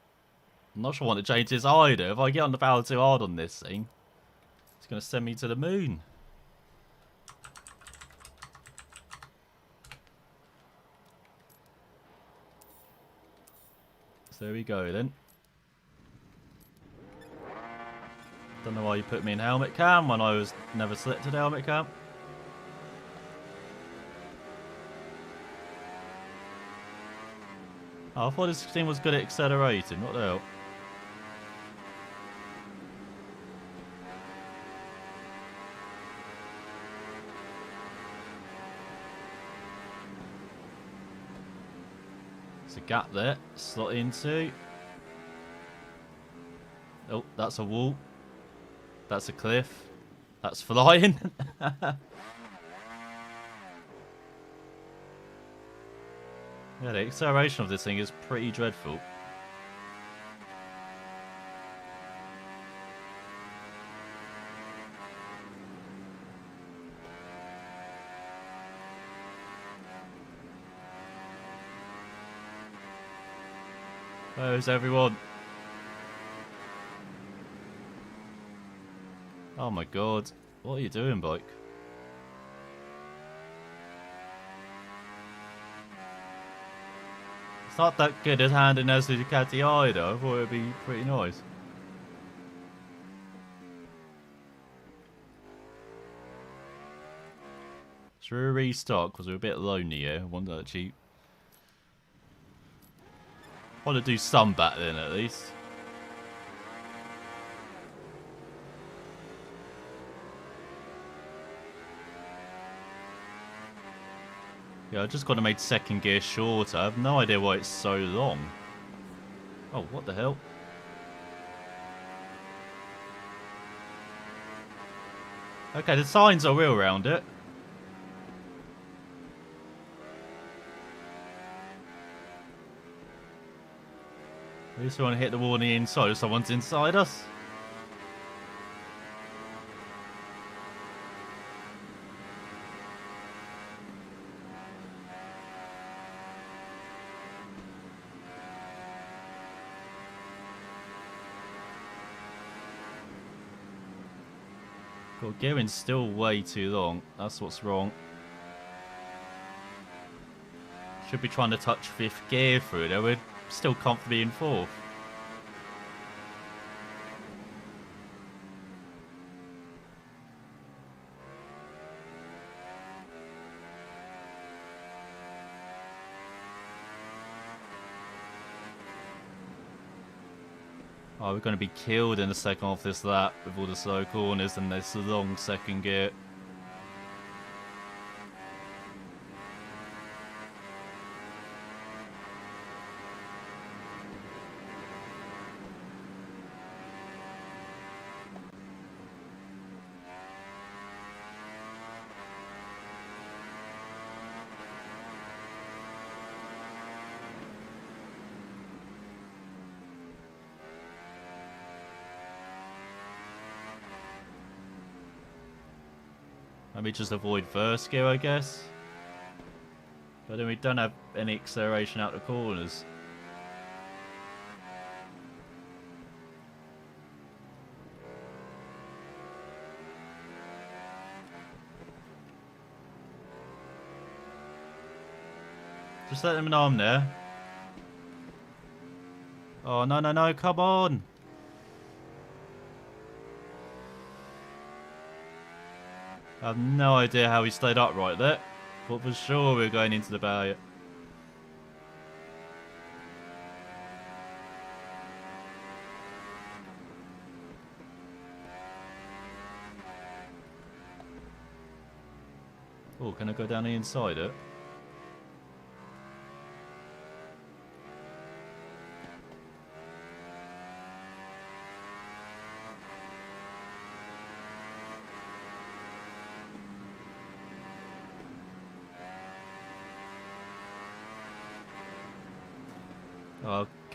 A: I'm not sure I want to change this either. If I get on the barrel too hard on this thing, it's going to send me to the moon. So there we go then. Don't know why you put me in helmet cam when I was never selected helmet cam. Oh, I thought this thing was good at accelerating. What the hell? There's a gap there. Slot into. Oh, that's a wall. That's a cliff. That's flying. Yeah, the acceleration of this thing is pretty dreadful. Where's everyone? Oh my god. What are you doing, bike? It's not that good at handing as the Ducati either. I thought it would be pretty nice. Should we restart? Because we're a bit lonely here. I want to actually... want to do some battling at least. Yeah, I just got to make second gear shorter. I have no idea why it's so long. Oh, what the hell? Okay, the signs are real around it. At least we want to hit the wall on the inside if someone's inside us. Well, gearing's still way too long. That's what's wrong. Should be trying to touch 5th gear through there. We're still comfortably in 4th. Oh, we're going to be killed in the second half of this lap with all the slow corners and this long second gear. Maybe just avoid first gear, I guess. But then we don't have any acceleration out the corners. Just let them know I'm there. Oh, no, no, no, come on! I have no idea how he stayed upright there, but for sure we're going into the barrier. Oh, can I go down the inside it?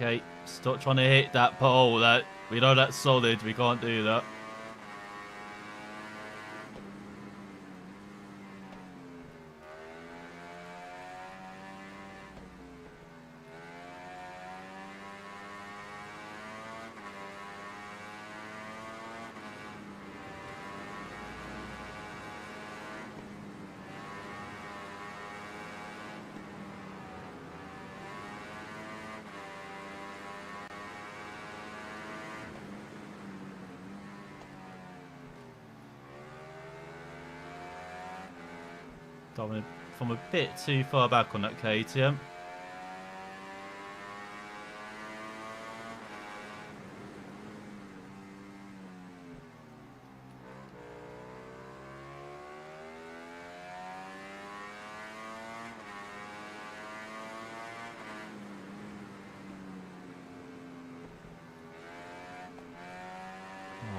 A: Okay, stop trying to hit that pole. That we know that's solid. We can't do that. From a bit too far back on that KTM.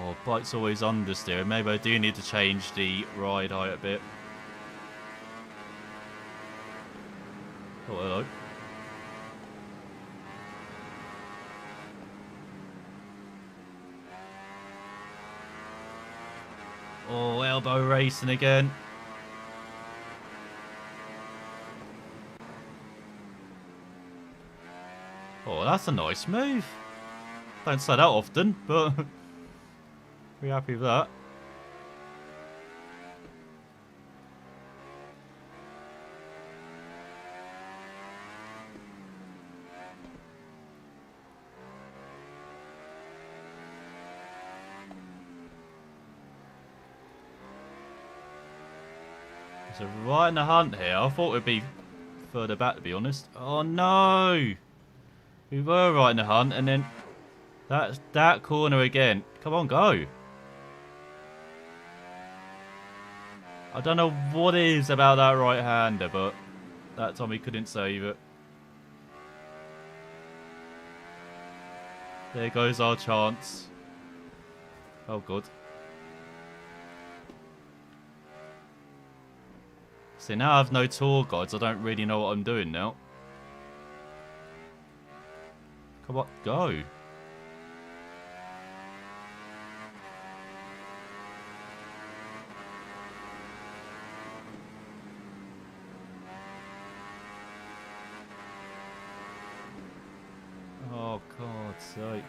A: Oh, bike's always understeer. Maybe I do need to change the ride height a bit. Oh, hello. Oh, elbow racing again. Oh, that's a nice move. Don't say that often, but pretty happy with that. So right in the hunt here. I thought we'd be further back, to be honest. Oh no! We were right in the hunt, and then that corner again. Come on, go! I don't know what it is about that right-hander, but that time he couldn't save it. There goes our chance. Oh god. See, now I have no tour guides. I don't really know what I'm doing now. Come on, go. Oh, God's sake.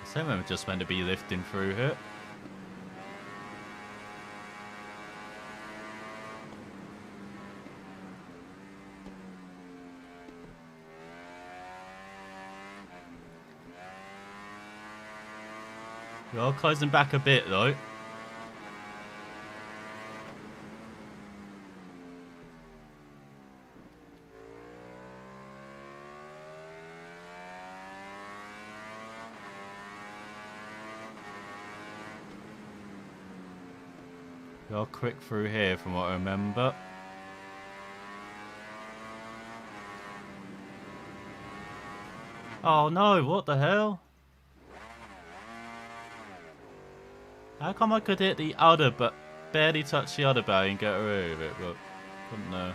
A: Some of them are just meant to be lifting through here. We are closing back a bit though. We are quick through here from what I remember. Oh no, what the hell? How come I could hit the other but barely touch the other barrier and get rid of it, but couldn't know.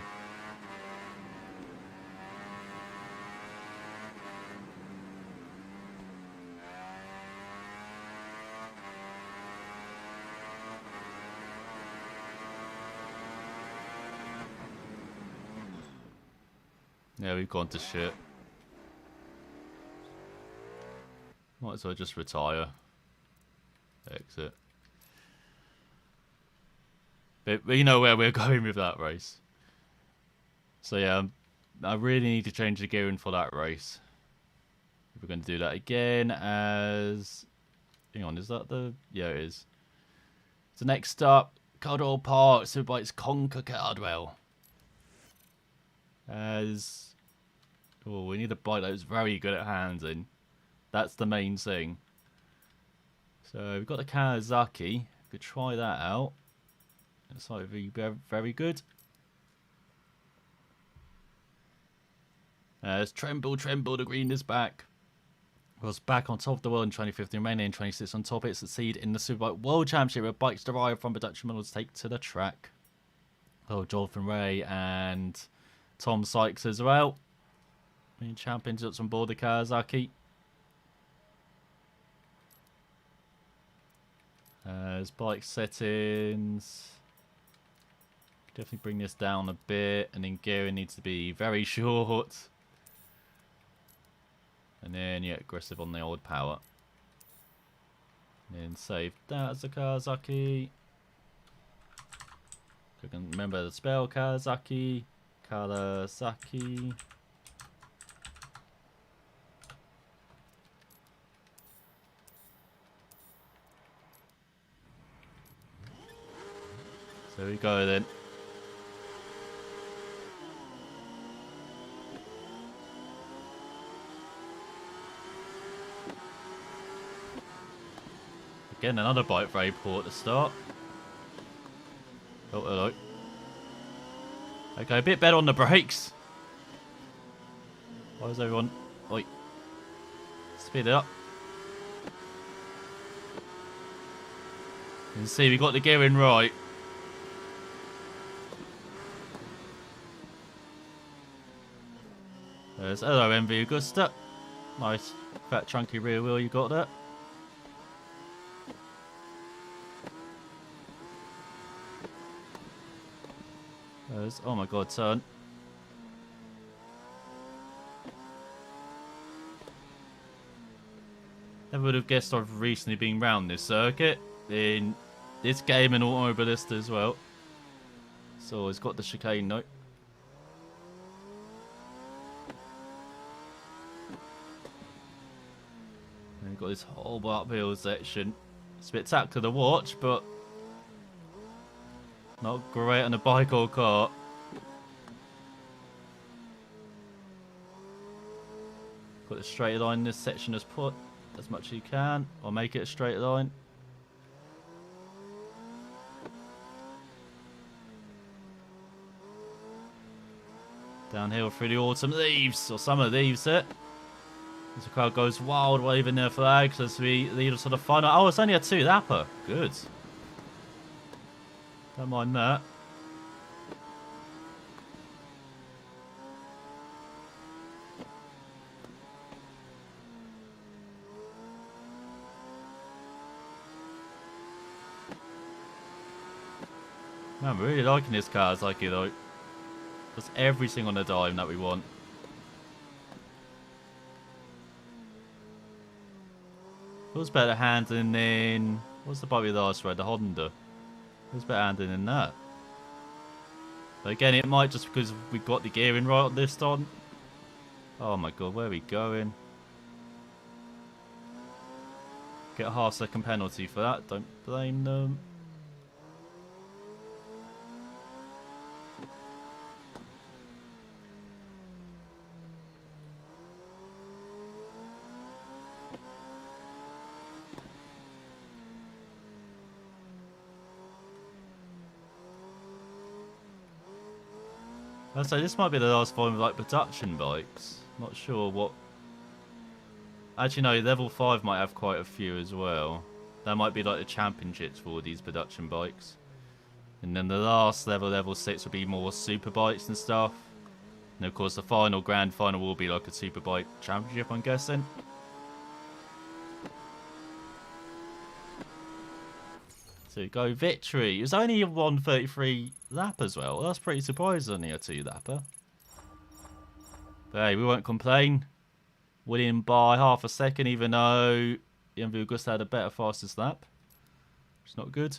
A: Yeah, we've gone to shit. Might as well just retire. Exit. But we know where we're going with that race. So yeah, I really need to change the gearing for that race. We're going to do that again as... Hang on, is that the... Yeah, it is. So next up, Cardwell Park, Superbikes Conquer Cardwell. As... Oh, we need a bike that's very good at handling. That's the main thing. So we've got the Kawasaki. Could try that out. It's like very good. As Tremble, the green is back. Was back on top of the world in 2015, remaining in 26 on top. It succeeded in the Superbike World Championship where bikes derived from production models take to the track. Oh, Jonathan Ray and Tom Sykes as well. Being champions up on board the Kawasaki. As bike settings, definitely bring this down a bit, and then gearing needs to be very short. And then yeah, aggressive on the old power. And then save that as a Kawasaki. You can remember the spell Kawasaki. There we go then. Again, another bike very poor at the start. Oh, hello. Okay, a bit better on the brakes. Why is everyone... Wait. Speed it up. You can see we got the gearing right. There's hello MV Augusta. Nice fat chunky rear wheel you got there. There's, oh my god, turn. Never would have guessed I've recently been round this circuit in this game and Automobilista as well. So it's got the chicane note. And got this whole uphill section. Spectacular to watch, but not great on a bike or car. Got the straight line in this section as put as much as you can, or make it a straight line. Downhill through the autumn leaves, or summer leaves it. As the crowd goes wild, waving their flags as we lead us to the final. Oh, it's only a two-lapper. Good. Don't mind that. Man, I'm really liking this Kawasaki though. Does everything on the dime that we want. Feels better handling in... What's the bike we last rode? The Honda. Feels better handling in that. But again, it might just because we got the gearing right on this one. Oh my god, where are we going? Get a half-second penalty for that. Don't blame them. I'd say this might be the last volume of like production bikes. Not sure what. Actually, no. Level 5 might have quite a few as well. That might be like the championships for these production bikes. And then the last level, level 6, would be more super bikes and stuff. And of course, the final grand final will be like a superbike championship, I'm guessing. So go victory. It was only a 133 lap as well. That's pretty surprising, only a 2 lapper. But hey, we won't complain. Winning by half a second, even though the MV Augusta had a better fastest lap. It's not good.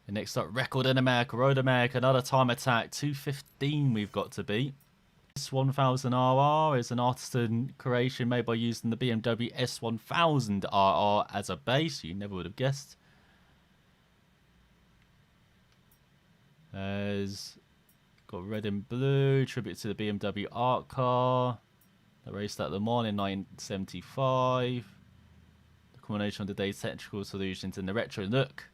A: And next up, record in America, Road America, another time attack, 2:15 we've got to beat. This 1000RR is an artisan creation made by using the BMW S1000RR as a base. You never would have guessed. There's got red and blue, tribute to the BMW art car. They raced at Le Mans in 1975. The combination of today's technical solutions and the retro look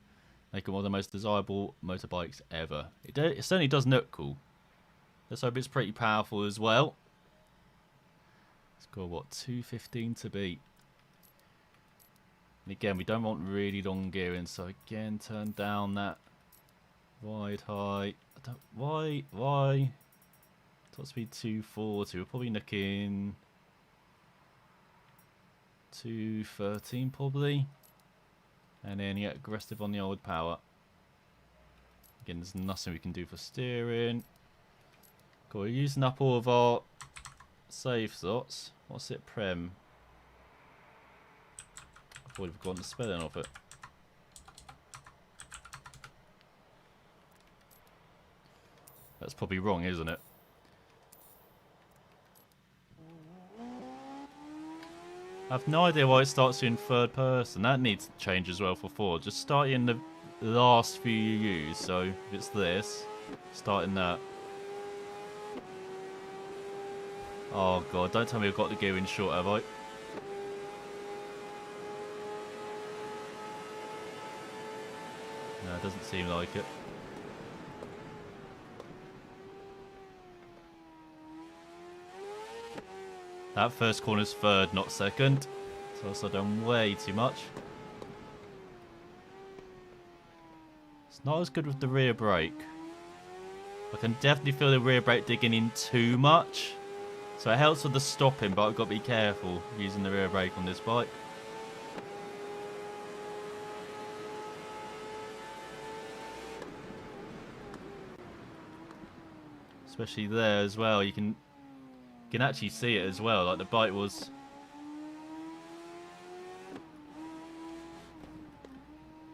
A: make it one of the most desirable motorbikes ever. It certainly does look cool. Let's hope it's pretty powerful as well. It's got, what, 2:15 to beat. And again, we don't want really long gearing, so again, turn down that wide height. Why? Top speed 240. We're probably looking 213 probably. And then yeah, aggressive on the old power. Again, there's nothing we can do for steering. Cool, we're using up all of our save slots. What's it, Prem? I thought we've gotten the spelling of it. That's probably wrong, isn't it? I have no idea why it starts you in third person. That needs to change as well for 4. Just start in the last few you use. So if it's this, start in that. Oh god, don't tell me I've got the gearing short, have I? No, it doesn't seem like it. That first corner's third, not second. So also done way too much. It's not as good with the rear brake. I can definitely feel the rear brake digging in too much. So it helps with the stopping, but I've got to be careful using the rear brake on this bike. Especially there as well, you can actually see it as well, like the bike was...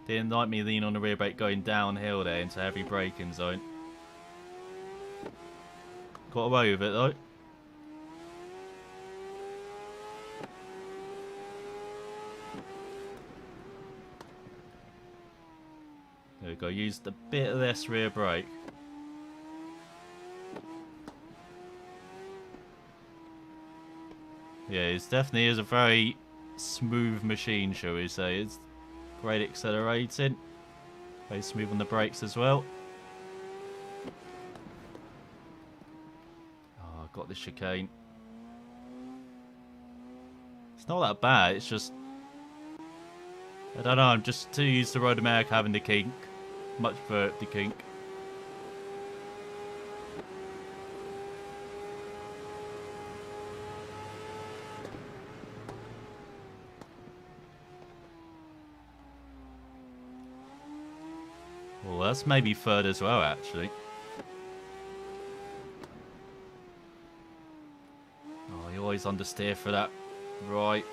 A: Didn't like me lean on the rear brake going downhill there into heavy braking zone. Got away with it though. There we go, used a bit less rear brake. Yeah, it definitely is a very smooth machine, shall we say. It's great accelerating. Very smooth on the brakes as well. Oh, I got this chicane. It's not that bad, it's just... I don't know, I'm just too used to Road America having the kink. Much prefer the kink. Well, that's maybe third as well, actually. Oh, he's understeer for that. Right.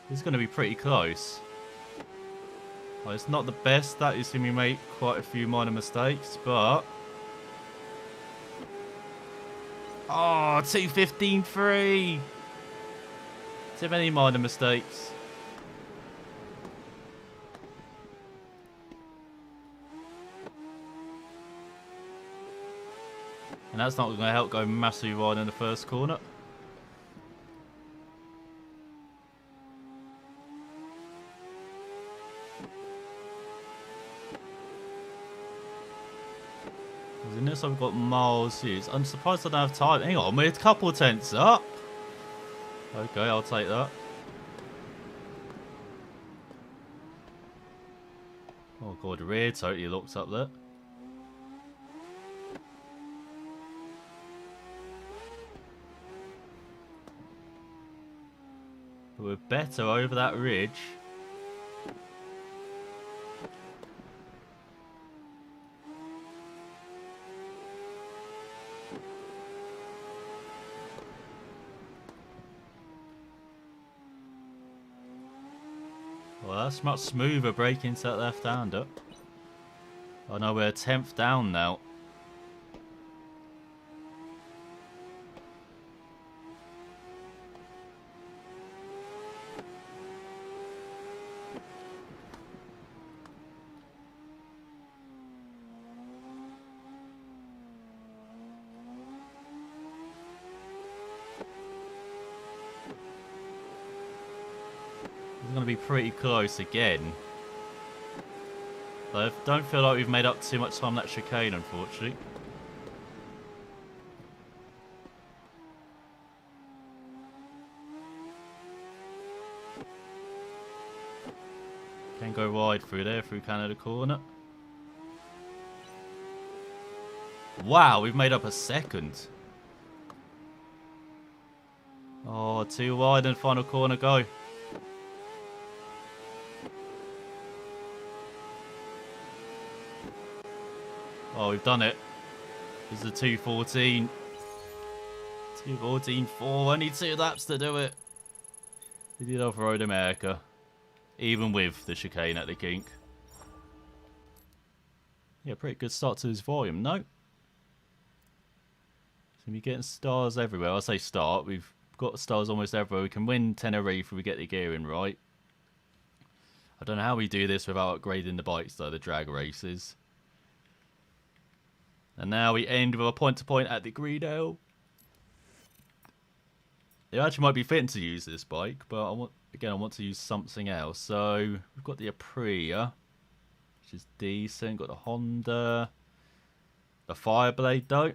A: This is going to be pretty close. Well, it's not the best. That is going to make quite a few minor mistakes, but... Oh, 2:15.3. Too many minor mistakes. And that's not going to help go massively wide in the first corner. In this I've got miles used. I'm surprised I don't have time. Hang on, we're a couple tenths up. Okay, I'll take that. Oh god, the rear totally looks up there. But we're better over that ridge. Well, that's much smoother braking to that left-hander. Oh no, we're 10th down now. It's going to be pretty close again. I don't feel like we've made up too much time on that chicane, unfortunately. Can go wide through there, through Canada corner. Wow, we've made up a second. Oh, too wide and final corner go. Oh, we've done it. This is a 2:14. 2:14.4. Only 2 laps to do it. We did off-road America. Even with the chicane at the kink. Yeah, pretty good start to this volume, no? So we're getting stars everywhere. I say start. We've got stars almost everywhere. We can win Tenerife if we get the gearing right. I don't know how we do this without upgrading the bikes, though, the drag races. And now we end with a point-to-point at the Greendale. It actually might be fitting to use this bike, but I want to use something else. So we've got the Aprilia, which is decent. Got the Honda, the Fireblade though.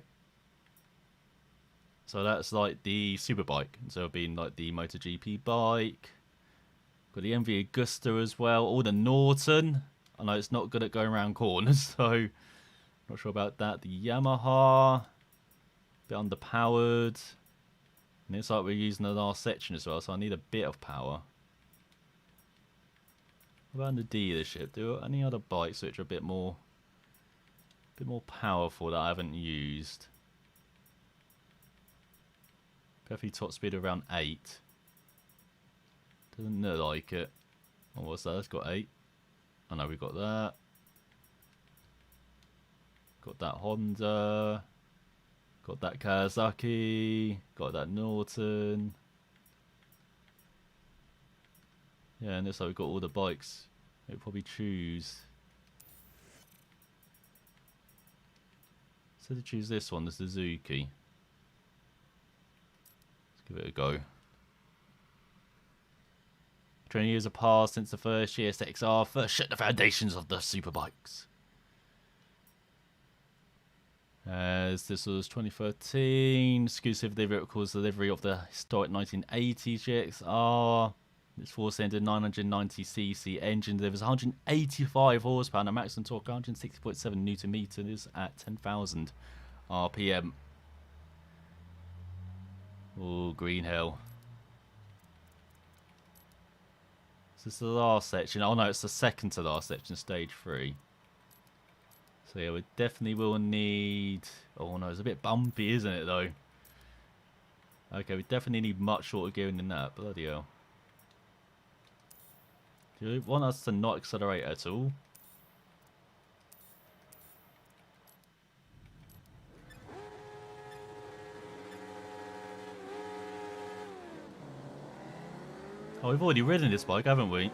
A: So that's like the Superbike, so being like the MotoGP bike. Got the MV Agusta as well. All the Norton. I know it's not good at going around corners, so not sure about that. The Yamaha, a bit underpowered. And it's like we're using the last section as well, so I need a bit of power. What about the dealership? Do any other bikes which are a bit more powerful that I haven't used? Definitely top speed around 8. Doesn't look like it. Oh, what's that? It's got 8. I know we got that. Got that Honda. Got that Kawasaki. Got that Norton. Yeah, and this, so we've got all the bikes. We'll probably choose. So to choose this one, the Suzuki. Let's give it a go. 20 years have passed since the first GSXR first shook the foundations of the superbikes. As this was 2013, exclusive delivery records delivery of the historic 1980 GXR. This 4-cylinder 990cc engine delivers 185 horsepower and a maximum torque 160.7 Newton meters at 10,000 RPM. Oh, green hell. Is this the last section? Oh no, it's the second to last section, stage 3. So yeah, we definitely will need... Oh no, it's a bit bumpy, isn't it, though? Okay, we definitely need much shorter gearing than that. Bloody hell. Do you want us to not accelerate at all? Oh, we've already ridden this bike, haven't we?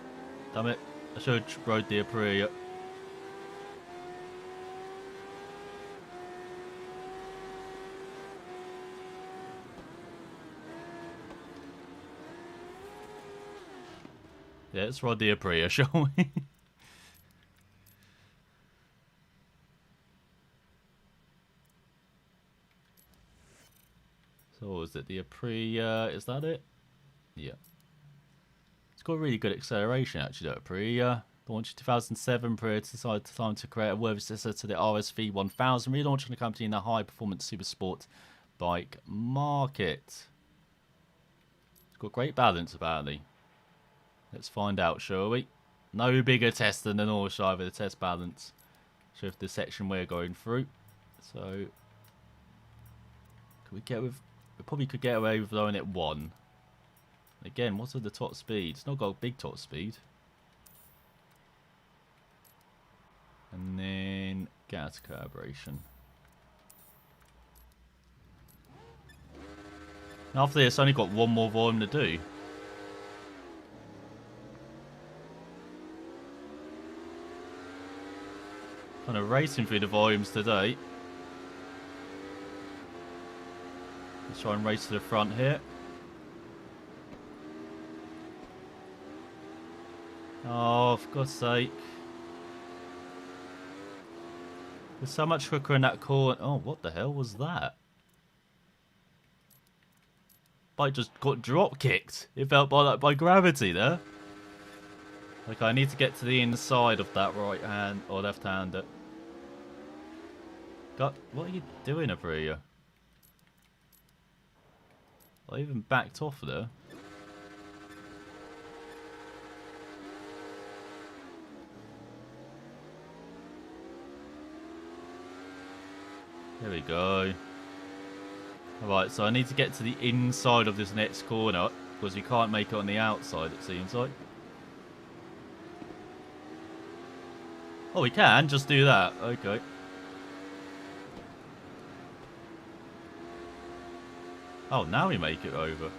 A: Damn it. I should have rode the Aprilia. Yeah, let's ride the Aprilia, shall we? So what was it? The Aprilia, is that it? Yeah. It's got really good acceleration, actually, that Aprilia. Launched in 2007, Aprilia decided time to create a worthy successor to the RSV 1000, relaunching the company in the high-performance super sport bike market. It's got great balance, apparently. Let's find out, shall we? No bigger test than the Northshire with the test balance. Show the section we're going through. So, could we get with? We probably could get away with blowing it 1. Again, what's with the top speed? It's not got a big top speed. And then get out of calibration. After this, only got one more volume to do. Kind of racing through the volumes today. Let's try and race to the front here. Oh, for God's sake. There's so much quicker in that corner. Oh, what the hell was that? Bike just got drop kicked. It felt by gravity there. Okay, I need to get to the inside of that right hand or left hander. God, what are you doing, Aprilia? I even backed off there. There we go. Alright, so I need to get to the inside of this next corner, because you can't make it on the outside, it seems like. Oh, we can just do that. Okay. Oh, now we make it over.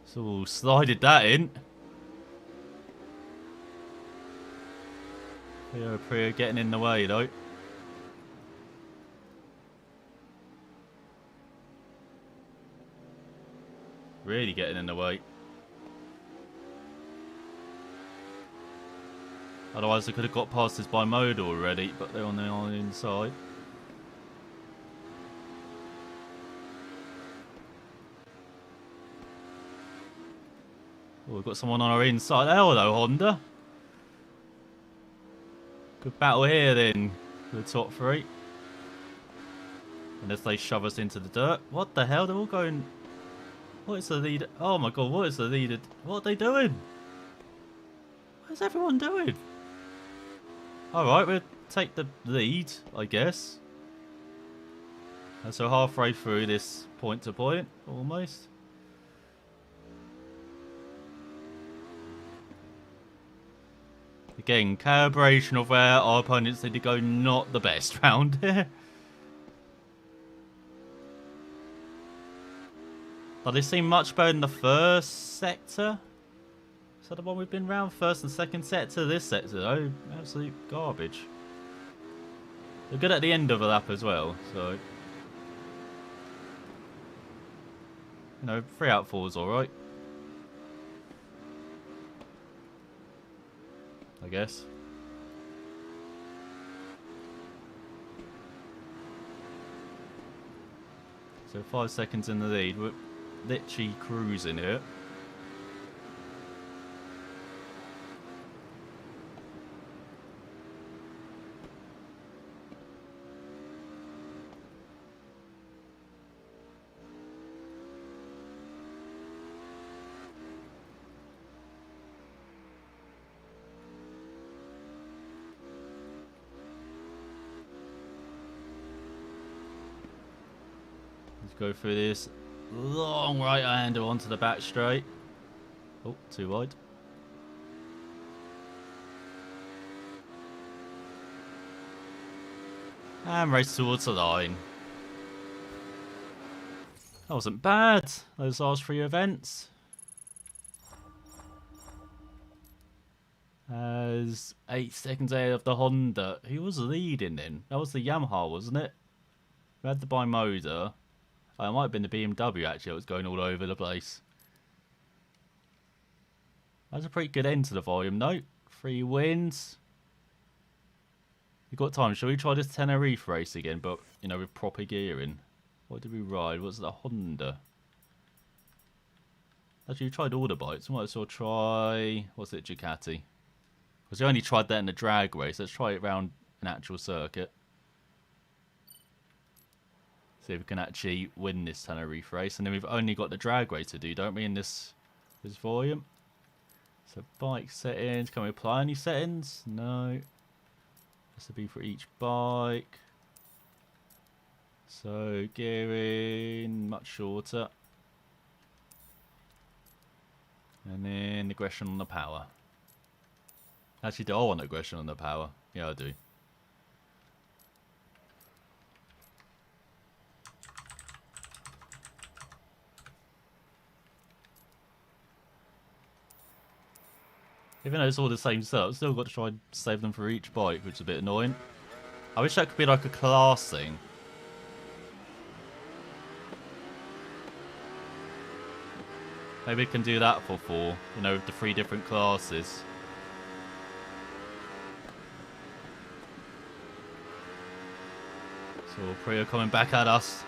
A: So we'll slided that in. Priya getting in the way though. Really getting in the way. Otherwise they could have got past this bimodal already, but they're on the inside. Oh, we've got someone on our inside. Hello, Honda. Good battle here then for the top 3. Unless they shove us into the dirt. What the hell? They're all going... What is the leader? Oh my god, what is the leader? What are they doing? What is everyone doing? Alright, we'll take the lead, I guess. And so halfway through this point to point, almost. Again, calibration of where our opponents need to go not the best round here. But they seem much better in the first sector. Is that the one we've been round? First and second sector? This sector though, absolute garbage. They're good at the end of a lap as well, so... You know, 3 out of 4 is alright. I guess. So 5 seconds in the lead. We're literally cruising here. Let's go through this long right-hander onto the back straight. Oh, too wide. And race towards the line. That wasn't bad, those last 3 events. As 8 seconds ahead of the Honda. Who was leading then? That was the Yamaha, wasn't it? We had the bimotor. Oh, it might have been the BMW actually, it was going all over the place. That's a pretty good end to the volume though. 3 wins. We've got time. Shall we try this Tenerife race again, but, you know, with proper gearing? What did we ride? Was it a Honda? Actually, we tried all the bikes. We might as well try... What's it, Ducati? Because we only tried that in a drag race. Let's try it around an actual circuit. See if we can actually win this Tenerife race. And then we've only got the drag race to do, don't we, in this volume? So, bike settings. Can we apply any settings? No. Has to be for each bike. So, gearing, much shorter. And then aggression on the power. Actually, do I want aggression on the power? Yeah, I do. Even though it's all the same setup, I've still got to try and save them for each bike, which is a bit annoying. I wish that could be like a class thing. Maybe we can do that for 4, you know, with the 3 different classes. So Priya coming back at us.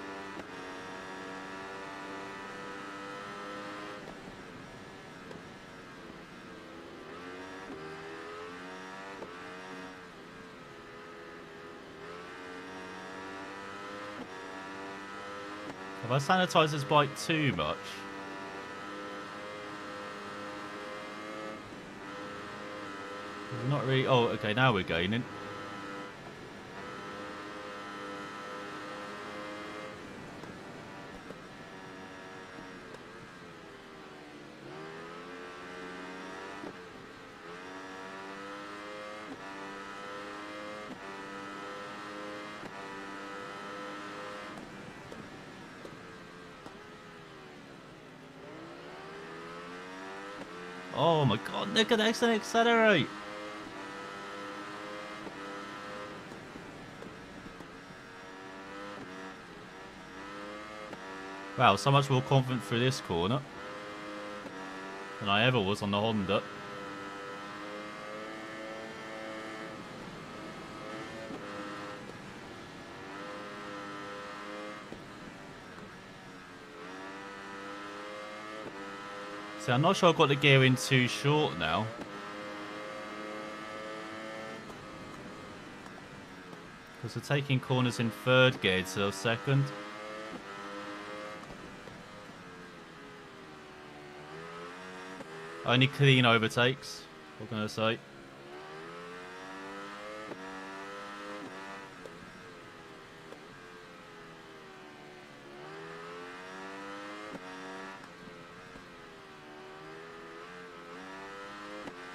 A: Have I sanitised this bike too much? Not really. Oh, okay, now we're gaining. Oh my god, look at that accelerate! Wow, so much more confident through this corner than I ever was on the Honda. See, I'm not sure I've got the gear in too short now. Because we're taking corners in 3rd gear instead of 2nd. Only clean overtakes, what can I say?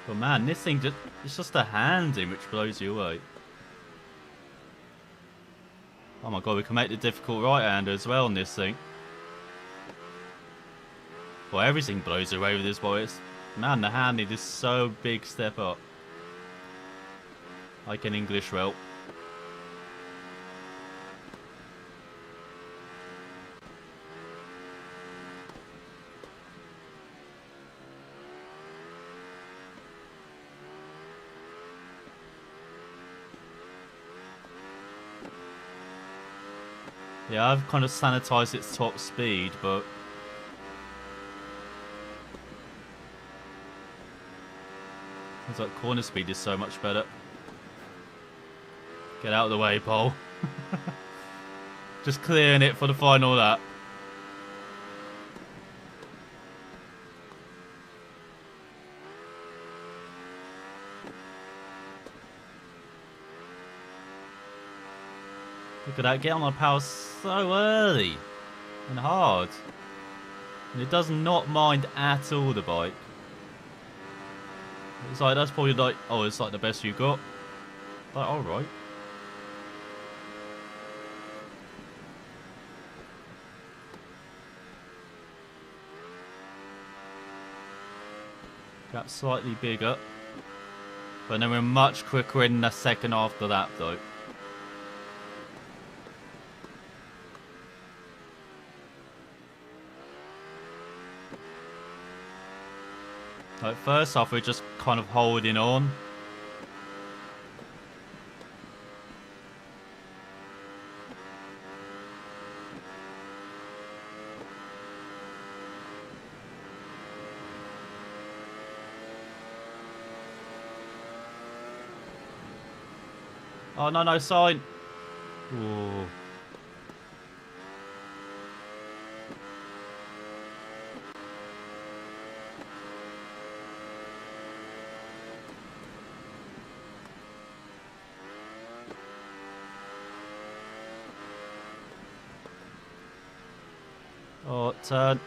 A: But man, this thing it's just a hand in which blows you away. Oh my god, we can make the difficult right-hander as well on this thing. Well, everything blows you away with this boy. Man, the handing is so big step up. Like an English route. Yeah, I've kind of sanitized its top speed, but it's like corner speed is so much better. Get out of the way, Paul. Just clearing it for the final lap. Look at that, get on the power so early. and hard. And it does not mind at all, the bike. It's like, that's probably like, oh, it's like the best you got. Like, alright. Gap slightly bigger. But then we're much quicker in the second after that, though. Like, first off, we're just kind of holding on. Oh, no, no, sign. Ooh. Oh, turn.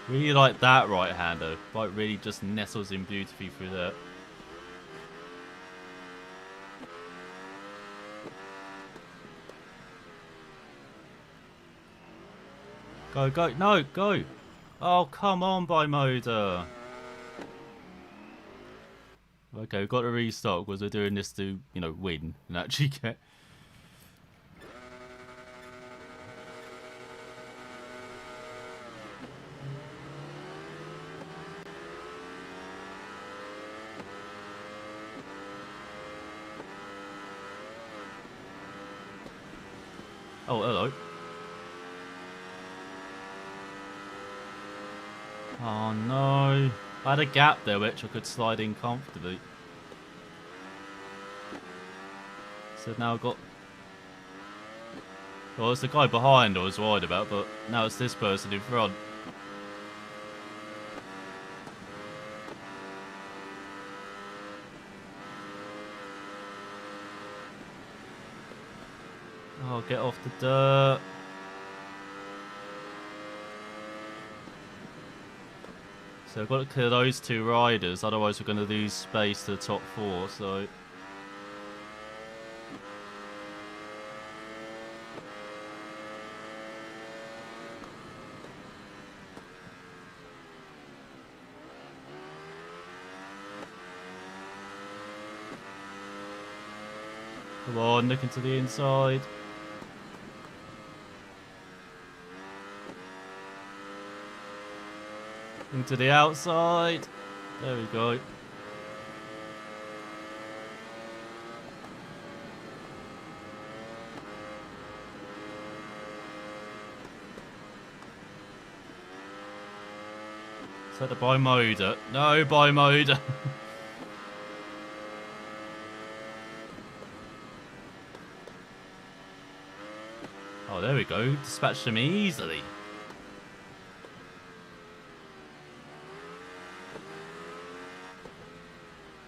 A: Really like that right-hander. Like, really just nestles in beautifully through there. Go, go. No, go. Oh, come on, Bimoda. Okay, we've got to restock because we're doing this to, you know, win and actually get... Oh, hello. Oh, no. I had a gap there which I could slide in comfortably. So now I've got... Well, it's the guy behind I was worried about, but now it's this person in front. Oh, get off the dirt. So I've got to clear those two riders, otherwise we're going to lose space to the top four, so... Come on, look into the inside. Into the outside. There we go. Set the Bimoda. No, Bimoda. Oh, there we go. Dispatched them easily.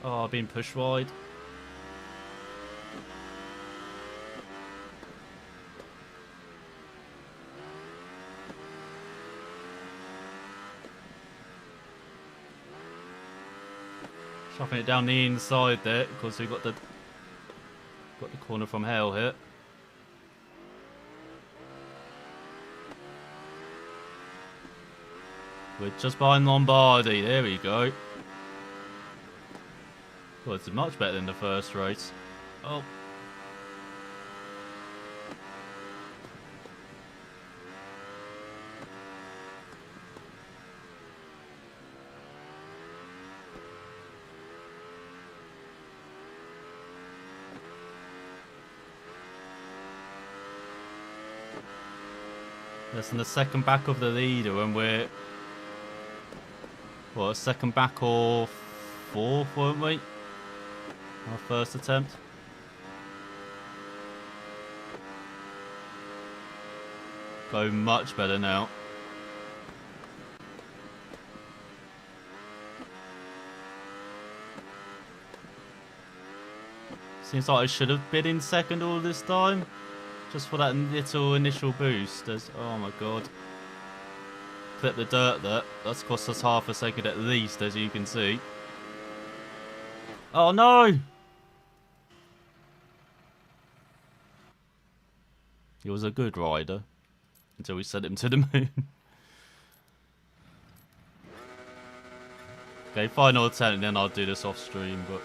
A: Oh, I've been pushed wide. Shuffling it down the inside there because we've got the corner from hell here. We're just behind Lombardi. There we go. Well, it's much better than the first race. Oh. That's in the second back of the leader when we're... What, a second back or fourth, weren't we? Our first attempt. Go much better now. Seems like I should have been in second all this time. Just for that little initial boost. Oh my god. Clip the dirt there. That's cost us half a second at least, as you can see. Oh no! He was a good rider. Until we sent him to the moon. Okay, final attempt and then I'll do this off stream, but...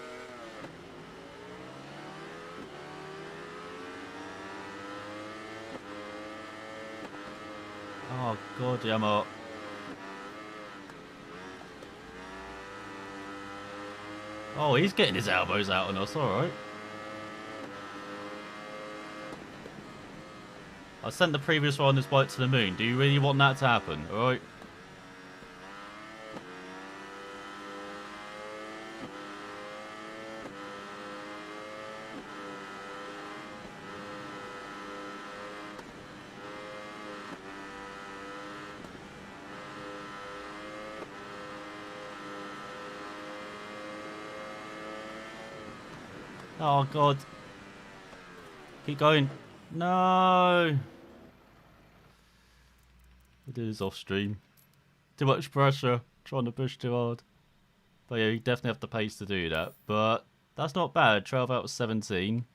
A: Oh god, yeah, I'm up. Oh, he's getting his elbows out on us, alright. I sent the previous one on this bike to the moon. Do you really want that to happen? Alright. Oh god. Keep going. No. We'll do this off stream. Too much pressure. Trying to push too hard. But yeah, you definitely have the pace to do that. But that's not bad. 12 out of 17.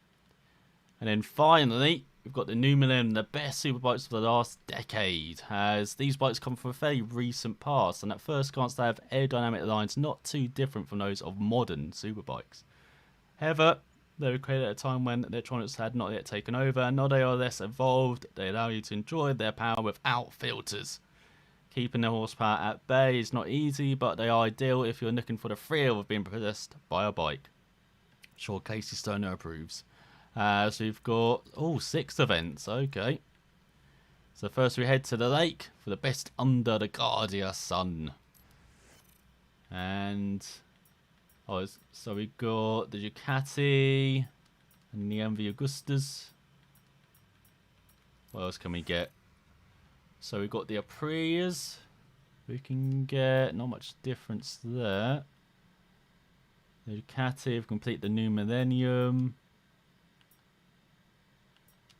A: And then finally, we've got the new Millennium, the best superbikes of the last decade. As these bikes come from a fairly recent past. And at first glance, they have aerodynamic lines not too different from those of modern superbikes. However, they were created at a time when electronics had not yet taken over, and now they are less evolved. They allow you to enjoy their power without filters. Keeping the horsepower at bay is not easy, but they are ideal if you're looking for the thrill of being possessed by a bike. Sure, Casey Stoner approves. So we've got 6 events. Okay. So first we head to the lake for the best under the Guardia sun. And so we got the Ducati and the MV Augustus. What else can we get? So we got the Aprilias. We can get not much difference there. The Ducati, we've completed the new Millennium.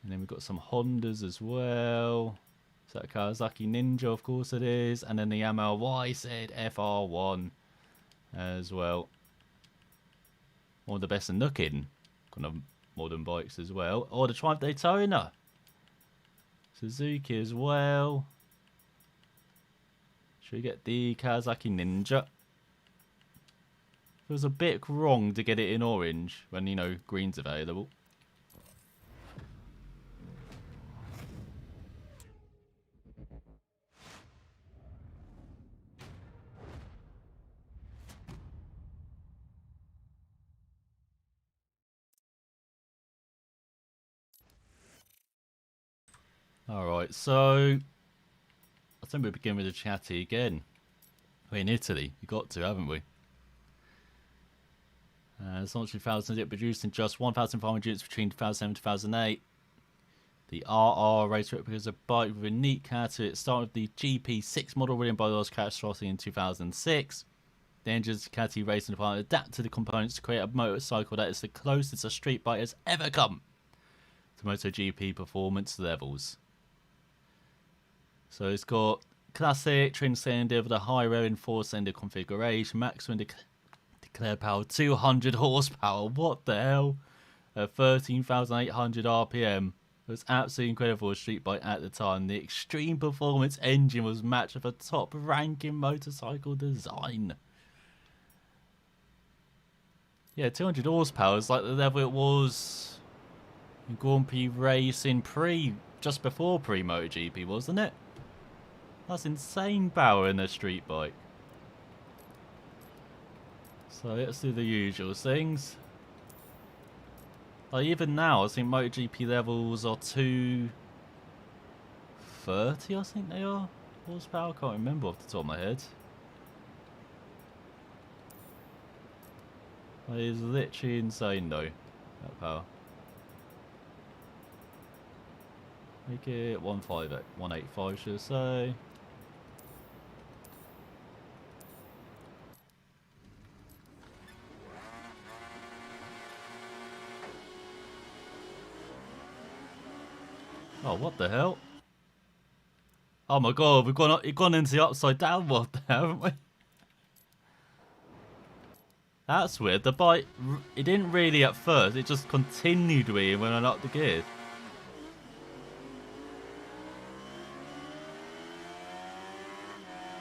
A: And then we've got some Hondas as well. So that Kawasaki Ninja, of course it is. And then the MLYZ FR1 as well. One of the best in looking kind of modern bikes as well. Oh, the Triumph Daytona. Suzuki as well. Should we get the Kawasaki Ninja? Feels a bit wrong to get it in orange when, you know, green's available. Alright, so I think we begin with the Ducati again. We're in Italy, we got to, haven't we? It's launched in 2000, it produced in just 1,500 units between 2007 and 2008. The RR race replica is a bike with a neat character. It started with the GP6 model ridden by Los Castrossi in 2006. The engine's Ducati racing department adapted the components to create a motorcycle that is the closest a street bike has ever come to MotoGP performance levels. So it's got classic twin-cylinder with a high revving 4-cylinder configuration, maximum declared power 200 horsepower. What the hell? At 13,800 RPM. It was absolutely incredible for a street bike at the time. The extreme performance engine was matched with a top-ranking motorcycle design. Yeah, 200 horsepower is like the level it was in Grand Prix racing just before pre-MotoGP, wasn't it? That's insane power in a street bike. So let's do the usual things. Like even now, I think MotoGP levels are 230, I think they are. Horsepower, I can't remember off the top of my head. It is literally insane though, that power. Make it 185, should I say. Oh, what the hell? Oh my god, we've gone into the upside down world there, haven't we? That's weird. The bike, it didn't really at first. It just continued me when I knocked the gear.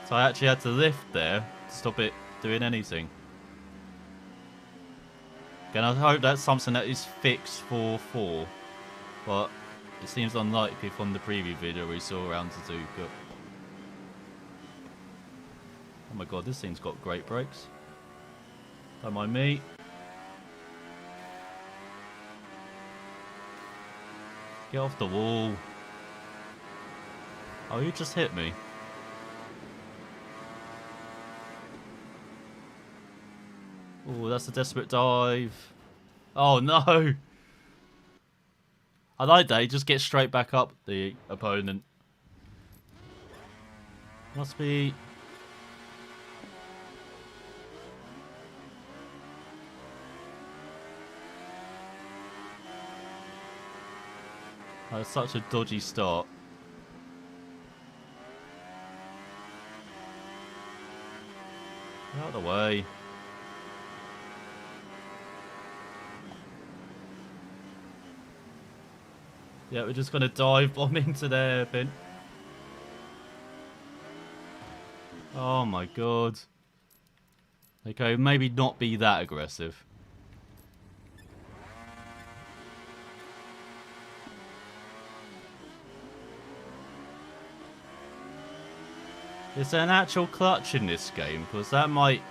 A: So I actually had to lift there to stop it doing anything. Again, I hope that's something that is fixed for 4. But it seems unlikely from the preview video we saw around Suzuka. Oh my god, this thing's got great brakes. Don't mind me. Get off the wall. Oh, you just hit me. Oh, that's a desperate dive. Oh no! I like that, he just gets straight back up the opponent. Must be... Oh, it's such a dodgy start. Get out of the way. Yeah, we're just gonna dive bomb into there, I think. Oh my god. Okay, maybe not be that aggressive. Is there an actual clutch in this game? Because that might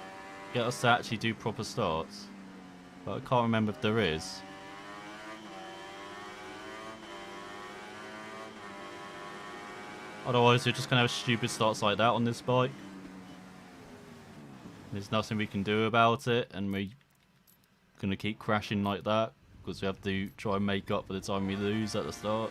A: get us to actually do proper starts. But I can't remember if there is. Otherwise, we're just going to have stupid starts like that on this bike. There's nothing we can do about it, and we're going to keep crashing like that, because we have to try and make up for the time we lose at the start.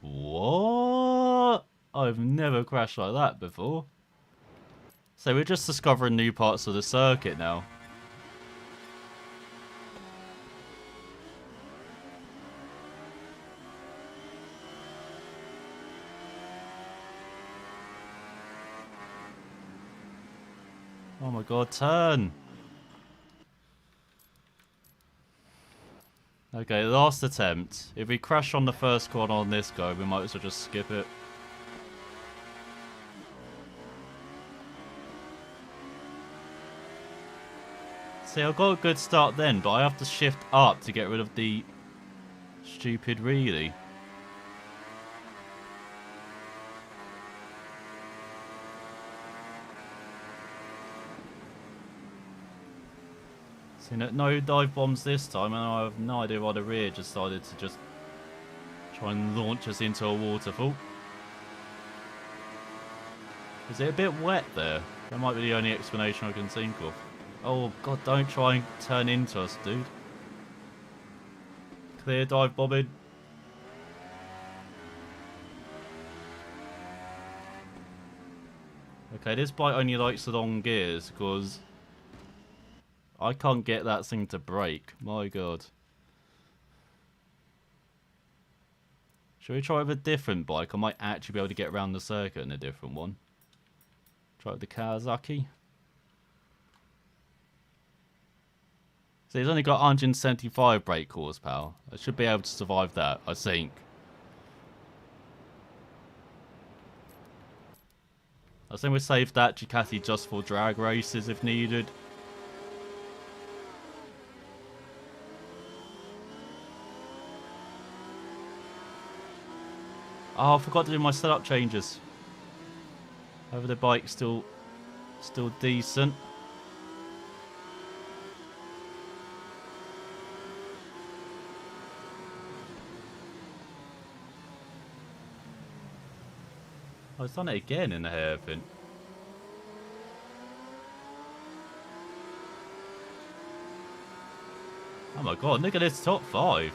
A: What? I've never crashed like that before. So we're just discovering new parts of the circuit now. Oh my god, turn! Okay, last attempt. If we crash on the first corner on this go, we might as well just skip it. See, I got a good start then, but I have to shift up to get rid of the stupid wheelie. See, no dive bombs this time, and I have no idea why the rear decided to just try and launch us into a waterfall. Is it a bit wet there? That might be the only explanation I can think of. Oh god, don't try and turn into us, dude. Clear dive bombing. Okay, this bike only likes the long gears because I can't get that thing to brake. My god. Should we try with a different bike? I might actually be able to get around the circuit in a different one. Try with the Kawasaki. So he's only got 175 brake horsepower. I should be able to survive that, I think. I think we saved that Ducati just for drag races if needed. Oh, I forgot to do my setup changes. However, the bike's still decent. I've done it again in the hairpin. Oh my god, look at this top 5.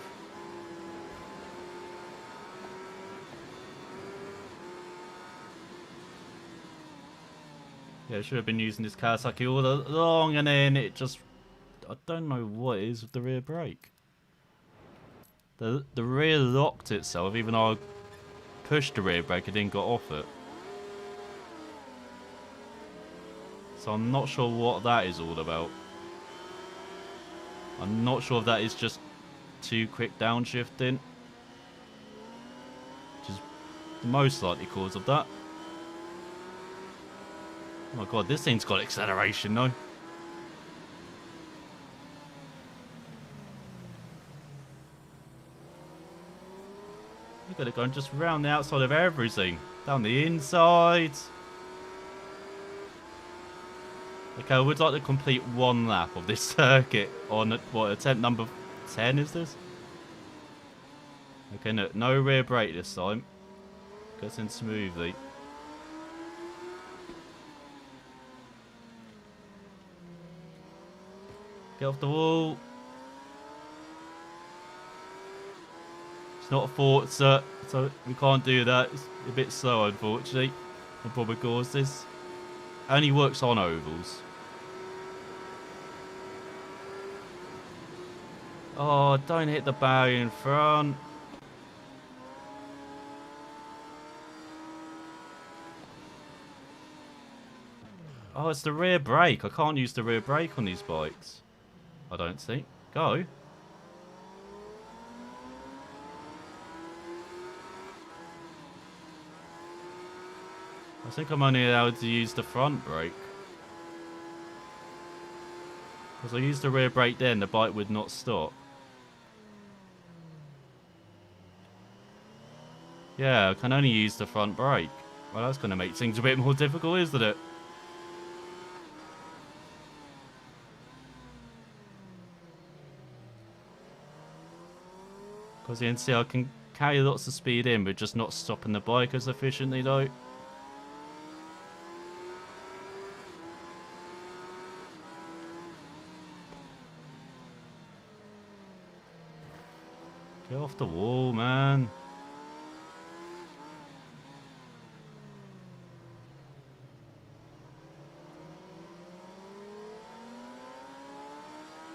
A: Yeah, I should have been using this Kawasaki all along, and then it just... I don't know what it is with the rear brake. The rear locked itself, even though I pushed the rear brake, it didn't got off it. So I'm not sure what that is all about. I'm not sure if that is just too quick downshifting, which is the most likely cause of that. Oh my god, this thing's got acceleration though. You gotta go and just round the outside of everything. Down the inside. Okay, I would like to complete one lap of this circuit on, what, attempt number 10 is this? Okay, no rear brake this time. Goes in smoothly. Get off the wall. It's not a Forza, so we can't do that. It's a bit slow, unfortunately. Will probably cause this. Only works on ovals. Oh, don't hit the barrier in front. Oh, it's the rear brake. I can't use the rear brake on these bikes. I don't think. Go. I think I'm only allowed to use the front brake. Because I used the rear brake then, the bike would not stop. Yeah, I can only use the front brake. Well, that's going to make things a bit more difficult, isn't it? Because you can see I can carry lots of speed in, but just not stopping the bike as efficiently though. Get off the wall, man.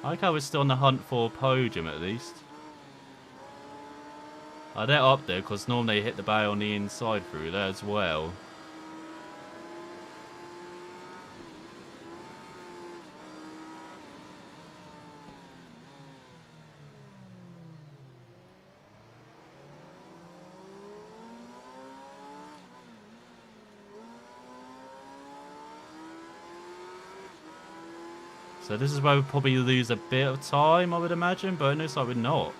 A: I like how we're still on the hunt for a podium at least. They're up there because normally they hit the barrier on the inside through there as well. So this is where we'll probably lose a bit of time, I would imagine, but it looks like we're not.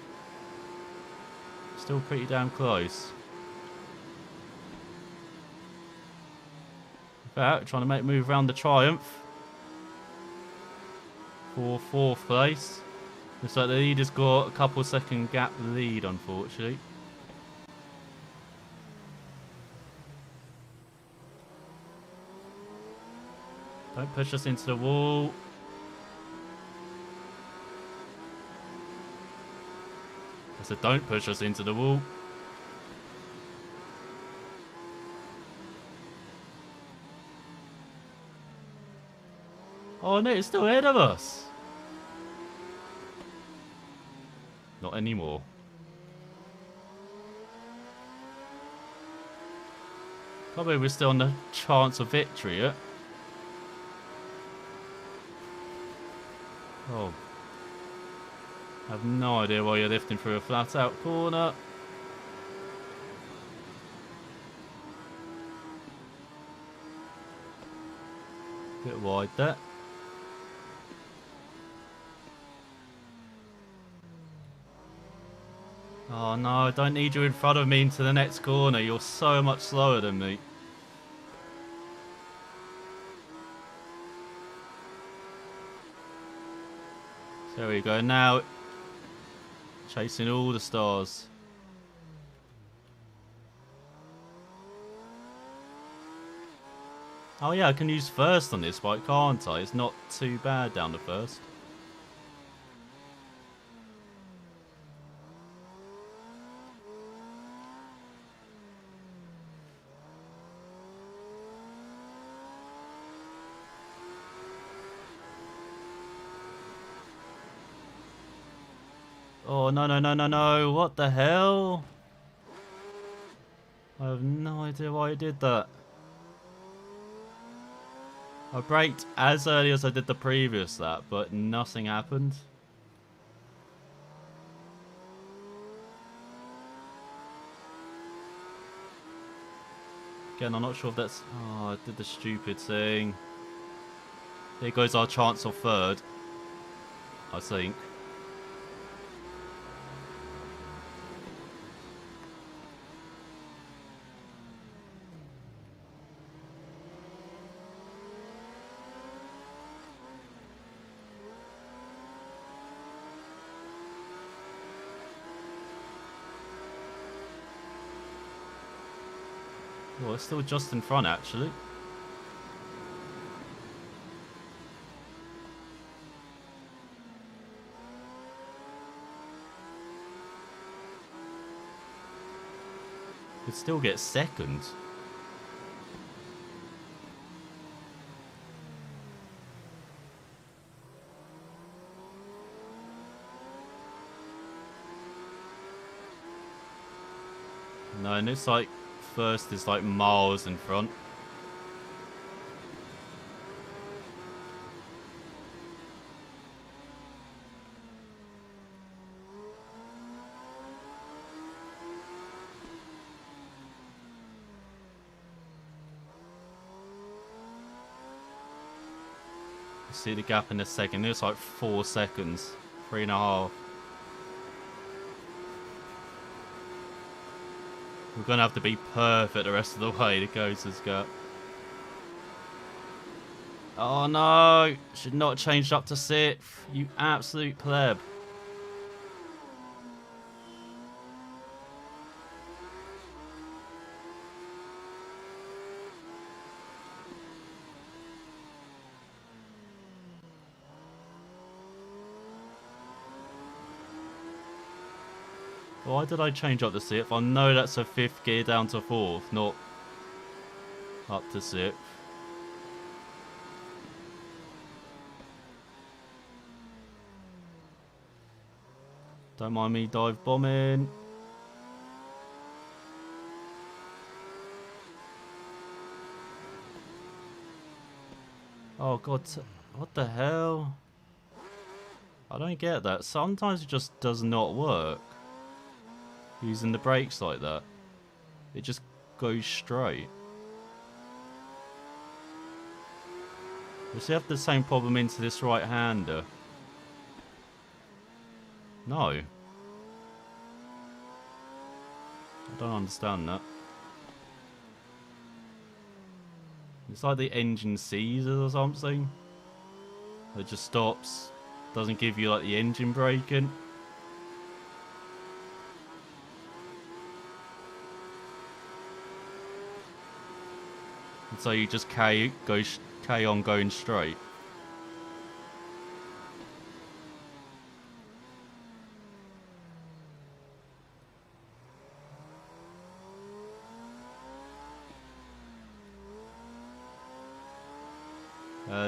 A: Still pretty damn close. In fact, trying to make a move around the Triumph. For 4th place. Looks like the leader's got a couple second gap lead, unfortunately. Don't push us into the wall. I said don't push us into the wall. Oh no, it's still ahead of us. Not anymore. Can't believe we're still on the chance of victory yet. Oh. I have no idea why you're lifting through a flat out corner. Bit wide there. Oh no, I don't need you in front of me into the next corner. You're so much slower than me. There we go. Now, chasing all the stars. Oh yeah, I can use first on this bike, can't I? It's not too bad down to first. Oh, no, no, no, no, no. What the hell? I have no idea why I did that. I braked as early as I did the previous lap, but nothing happened. Again, I'm not sure if that's... Oh, I did the stupid thing. Here goes our chance of third, I think. Well, it's still just in front, actually. Could still get second. No, and it's like first is like miles in front. See the gap in a second. It's like 4 seconds, 3.5. We're gonna have to be perfect the rest of the way to go to this gap. Oh no! Should not have changed up to 6th. You absolute pleb. Why did I change up to 6th? I know that's a 5th gear down to 4th, not up to 6th. Don't mind me dive bombing. Oh god, what the hell? I don't get that. Sometimes it just does not work. Using the brakes like that. It just goes straight. Does he have the same problem into this right-hander? No. I don't understand that. It's like the engine seizes or something. It just stops. Doesn't give you like the engine braking. And so you just carry on going straight.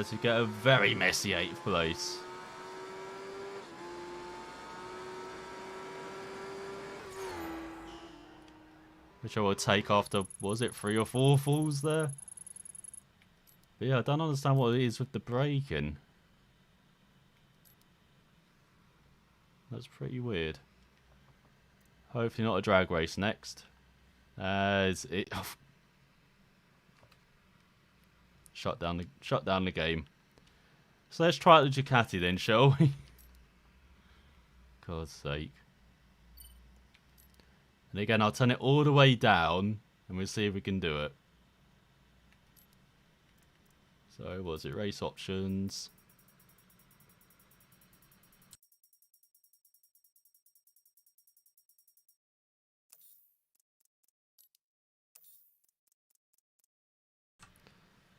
A: To get a very messy 8th place. Which I will take after, was it 3 or 4 falls there? But yeah, I don't understand what it is with the braking. That's pretty weird. Hopefully not a drag race next. As it shut down the game. So let's try out the Ducati then, shall we? God's sake. And again, I'll turn it all the way down and we'll see if we can do it. So, what was it? Race options.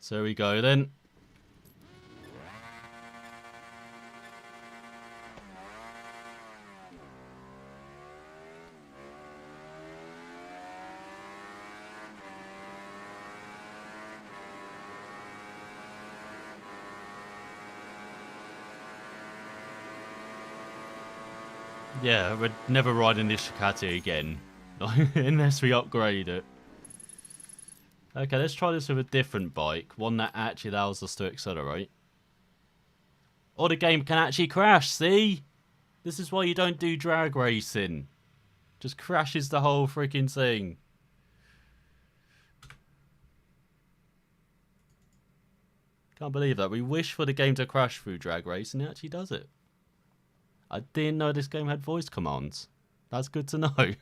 A: So here we go then. Yeah, we're never riding this Ducati again. Unless we upgrade it. Okay, let's try this with a different bike. One that actually allows us to accelerate. Or the game can actually crash, see? This is why you don't do drag racing. Just crashes the whole freaking thing. Can't believe that. We wish for the game to crash through drag race and it actually does it. I didn't know this game had voice commands. That's good to know.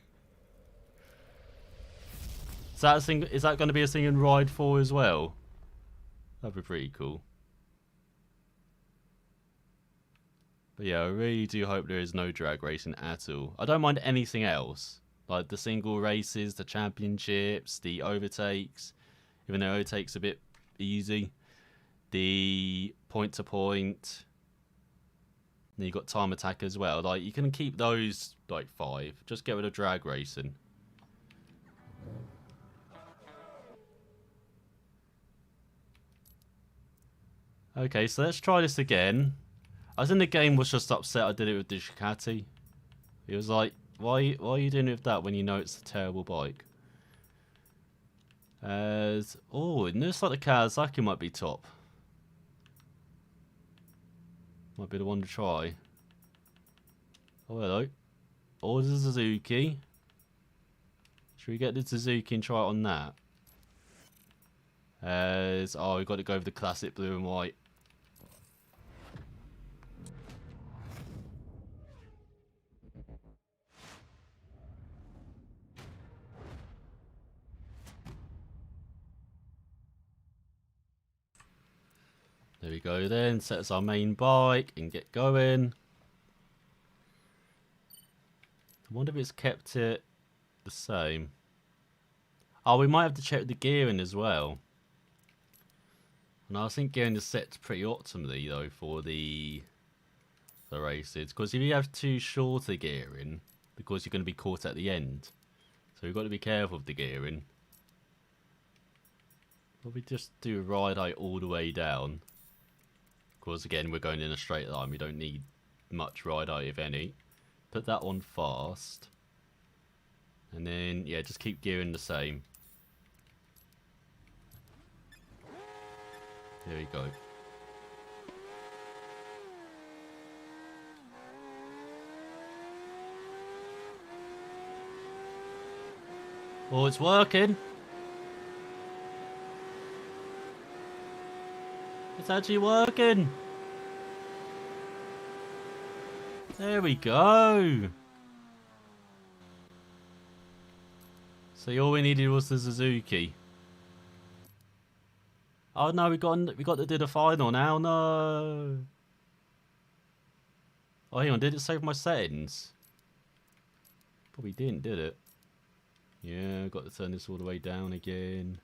A: Is that going to be a thing in Ride 4 as well? That'd be pretty cool. But yeah, I really do hope there is no drag racing at all. I don't mind anything else. Like the single races, the championships, the overtakes. Even though overtakes a bit easy. The point to point. Then you got time attack as well. Like you can keep those like 5. Just get rid of drag racing. Okay, so let's try this again. I think the game was just upset I did it with the Ducati. It was like, why are you doing it with that when you know it's a terrible bike? It looks like the Kawasaki might be top. Might be the one to try. Oh, hello. Or the Suzuki. Should we get the Suzuki and try it on that? We've got to go with the classic blue and white. There we go then, set us our main bike and get going. I wonder if it's kept it the same. Oh, we might have to check the gearing as well. And I think gearing is set pretty optimally though for the races. Because if you have too short a gearing, because you're going to be caught at the end. So we've got to be careful of the gearing. Probably just do ride height all the way down. Of course, again, we're going in a straight line. We don't need much ride height, if any. Put that on fast. And then, yeah, just keep gearing the same. There we go. Oh, it's working. It's actually working. There we go. So all we needed was the Suzuki. Oh no, we got to do the final now. No. Oh, hang on. Did it save my settings? Probably didn't, did it? Yeah, got to turn this all the way down again.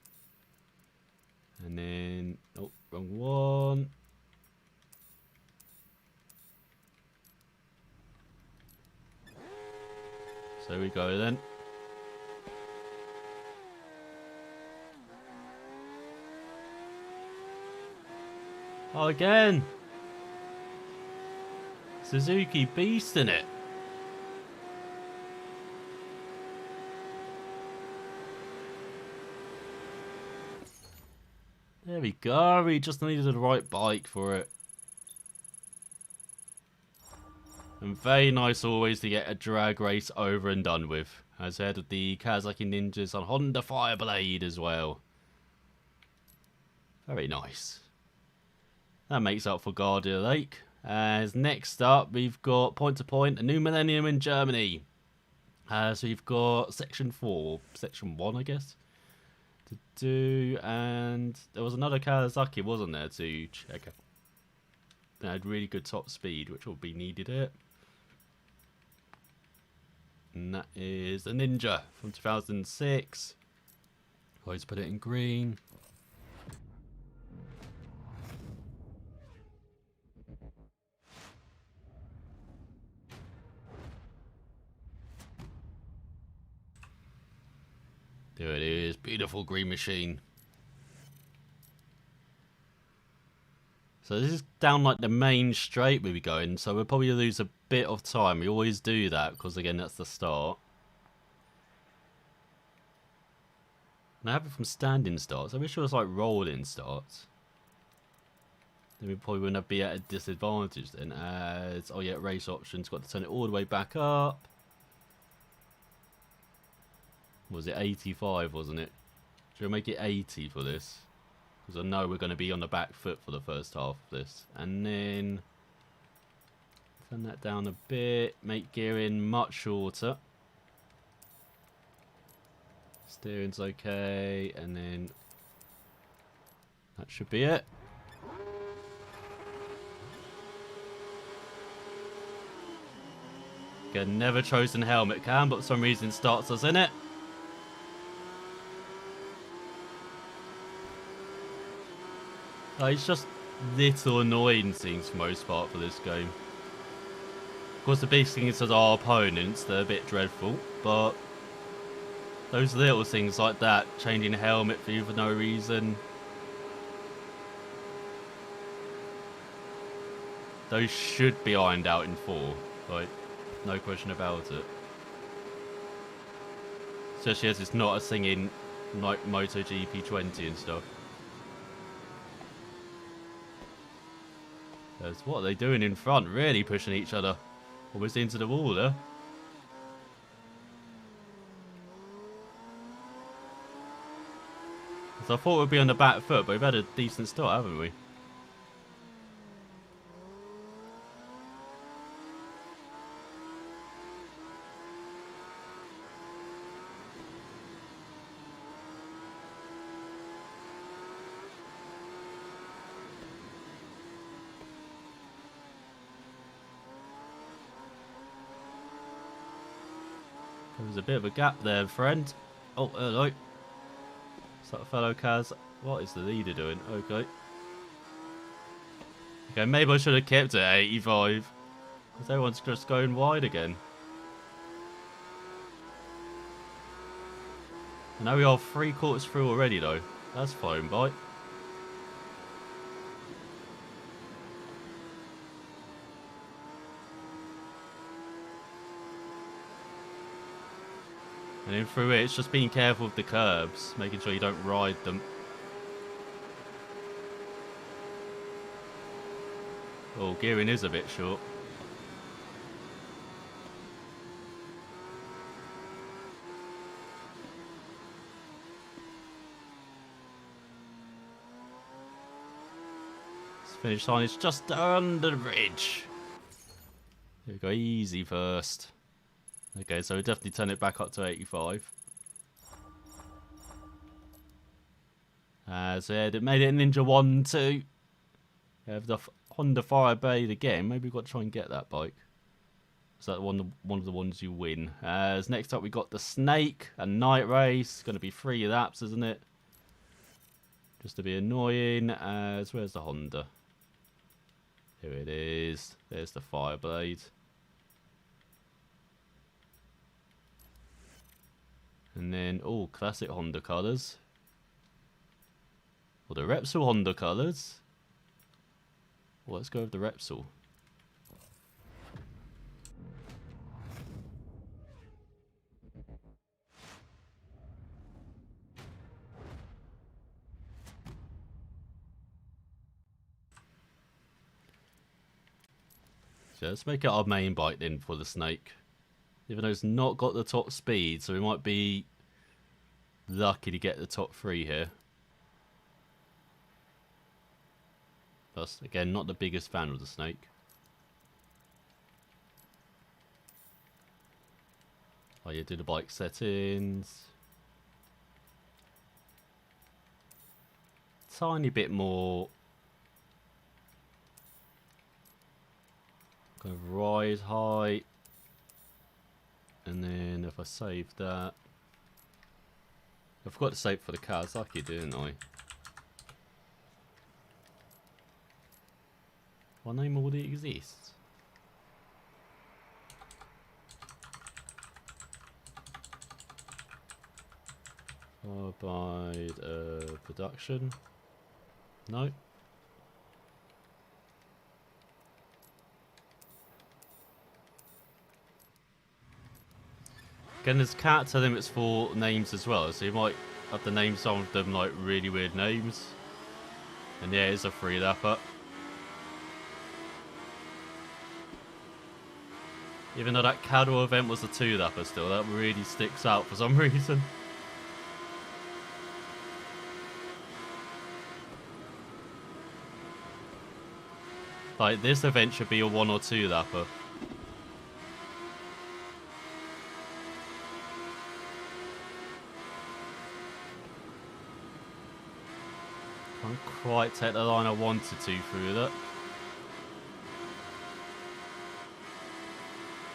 A: And then, oh, wrong one. So there we go then. Oh, again. Suzuki beast in it. There we go. We just needed the right bike for it. And very nice always to get a drag race over and done with. As I had with the Kawasaki Ninjas on Honda Fireblade as well. Very nice. That makes up for Guardia Lake. As next up, we've got Point to Point, a new Millennium in Germany. So you've got Section 4, Section 1, I guess, to do. And there was another Kawasaki, wasn't there, to check out. That had really good top speed, which will be needed here. And that is the Ninja from 2006. Always put it in green. There it is, beautiful green machine. So this is down like the main straight we'll be going, so we'll probably lose a bit of time. We always do that because, again, that's the start. And I have it from standing starts. I wish it was like rolling starts. Then we probably wouldn't be at a disadvantage then. As, oh yeah, race options. Got to turn it all the way back up. Was it 85, wasn't it? Should we make it 80 for this? Because I know we're going to be on the back foot for the first half of this. And then turn that down a bit. Make gearing much shorter. Steering's okay. And then that should be it. Again, never chosen helmet cam, but for some reason starts us in it. It's just little annoying things for most part for this game. Of course, the big thing is that our opponents, they're a bit dreadful, but those little things like that, changing a helmet for you for no reason, those should be ironed out in 4, like, no question about it. Especially as it's not a thing in like MotoGP 20 and stuff. What are they doing in front? Really pushing each other. Almost into the wall there. So I thought we'd be on the back foot, but we've had a decent start, haven't we? There's a bit of a gap there, friend. Oh, hello. Is that a fellow Kaz? What is the leader doing? Okay. Okay, maybe I should have kept it at 85. Because everyone's just going wide again. I know we are 3/4 through already, though. That's fine, bye. And then through it, it's just being careful with the curbs, making sure you don't ride them. Oh, gearing is a bit short. This finish line is just under the bridge. Here we go, easy first. Okay, so we definitely turn it back up to 85. So yeah, it made it Ninja 1, 2. We have the Honda Firebird again. Maybe we've got to try and get that bike. Is that one of the ones you win? As next up we got the Snake, a night race. Going to be 3 laps, isn't it? Just to be annoying. As where's the Honda? Here it is. There's the Fireblade. And then, oh, classic Honda colours. Well, the Repsol Honda colours. Well, let's go with the Repsol. So let's make it our main bike then for the Snake. Even though it's not got the top speed, so we might be lucky to get the top 3 here. Plus, again, not the biggest fan of the Snake. Oh yeah, do the bike settings. Tiny bit more kind of ride height. And then if I save that, I forgot to save for the Kawasaki, didn't I? What name already exists? By production. No. Again, there's character limits for names as well, so you might have to name some of them like really weird names. And yeah, it's a 3-lapper. Even though that Cadwell event was a 2-lapper still, that really sticks out for some reason. Like, this event should be a 1 or 2-lapper. Can't quite take the line I wanted to through that.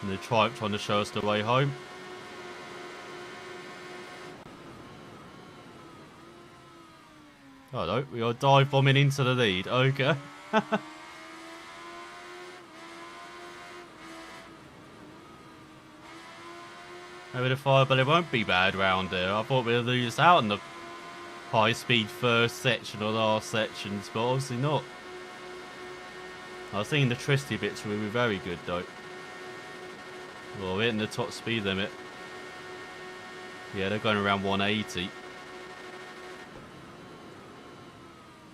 A: And the Triumph trying to show us the way home. Oh no, we are dive bombing into the lead. Okay. Maybe the fire, but it won't be bad round here. I thought we'd lose out in the high-speed first section or last sections, but obviously not. I was thinking the twisty bits will be very good though. Well, we're hitting the top speed limit. Yeah, they're going around 180.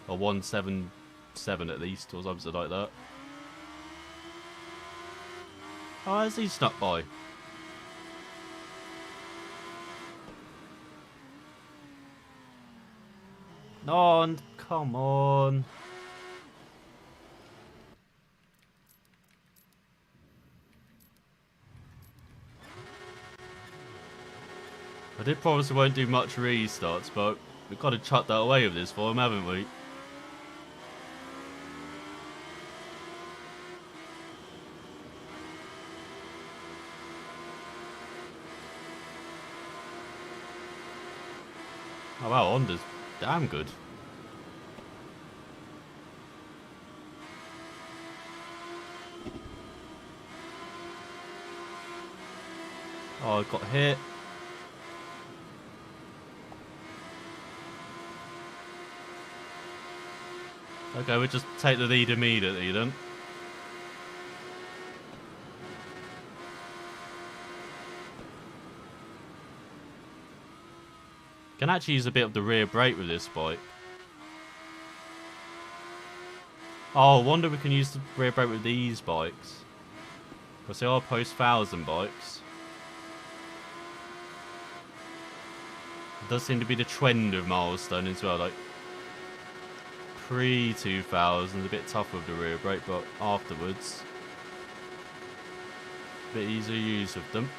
A: Or 177 at least, or something like that. Oh, has he snuck by? No, come on. I did promise we won't do much restarts, but we've got to chuck that away with this form, haven't we? Oh wow, Honda's damn good. Oh, I got hit. Okay, we'll just take the lead immediately then. Can actually use a bit of the rear brake with this bike. Oh, I wonder if we can use the rear brake with these bikes. Because they are post-1000 bikes. It does seem to be the trend of Milestone as well. Like, pre-2000s, a bit tough with the rear brake, but afterwards, a bit easier use of them.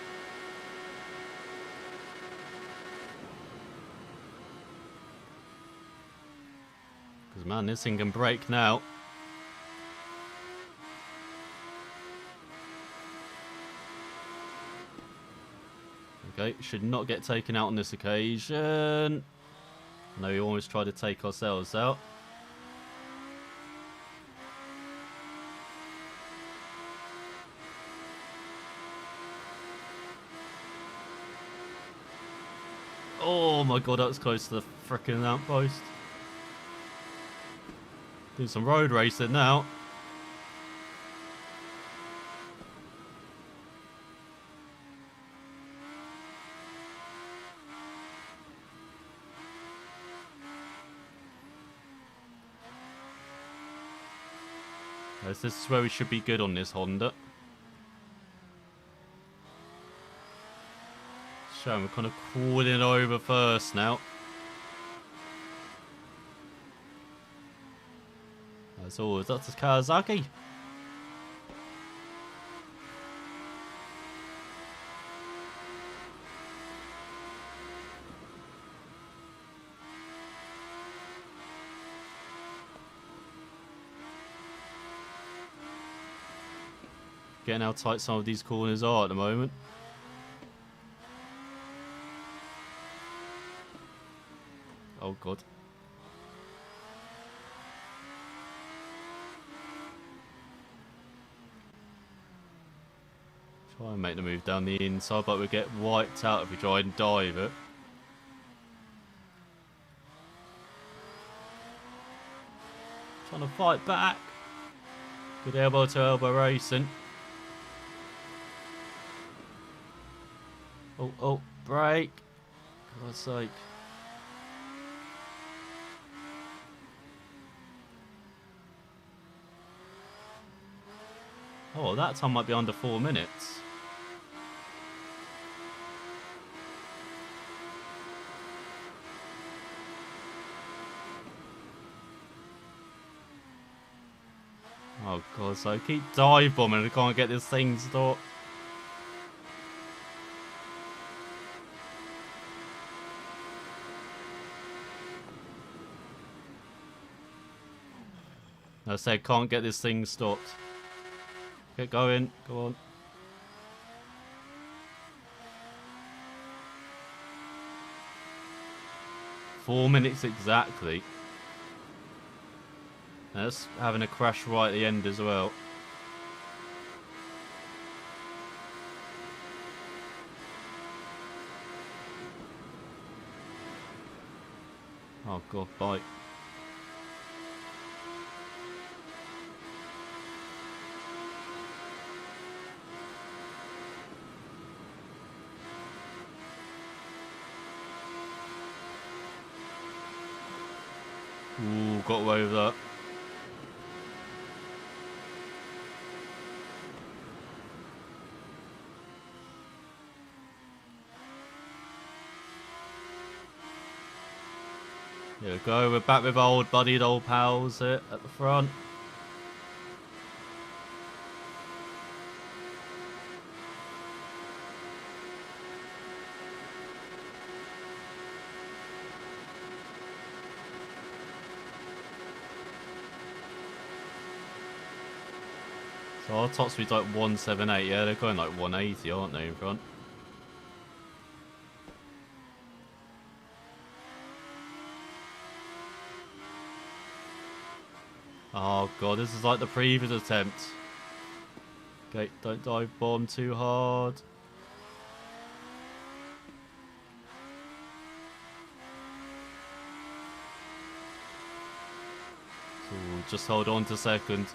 A: Because man, this thing can brake now. Okay, should not get taken out on this occasion. I know we always try to take ourselves out. Oh my god, that was close to the frickin' outpost. Do some road racing now. Yes, this is where we should be good on this Honda. Showing we're kind of crawling over first now. As always, that's Kawasaki. Getting how tight some of these corners are at the moment. Oh god. Try and make the move down the inside, but we get wiped out if we try and dive it. Trying to fight back. Good elbow to elbow racing. Oh, brake. For God's sake. Oh, that time might be under 4 minutes. Oh god, so I keep dive bombing and I can't get this thing stopped. I said can't get this thing stopped. Get going, go on. Four minutes exactly. And that's having a crash right at the end as well. Oh god, bike. Ooh, got away with that. There we go, we're back with old buddied old pals at the front. So our top speed's like 178, yeah, they're going like 180, aren't they, in front? Oh god, this is like the previous attempt. Okay, don't dive bomb too hard. Ooh, just hold on to second.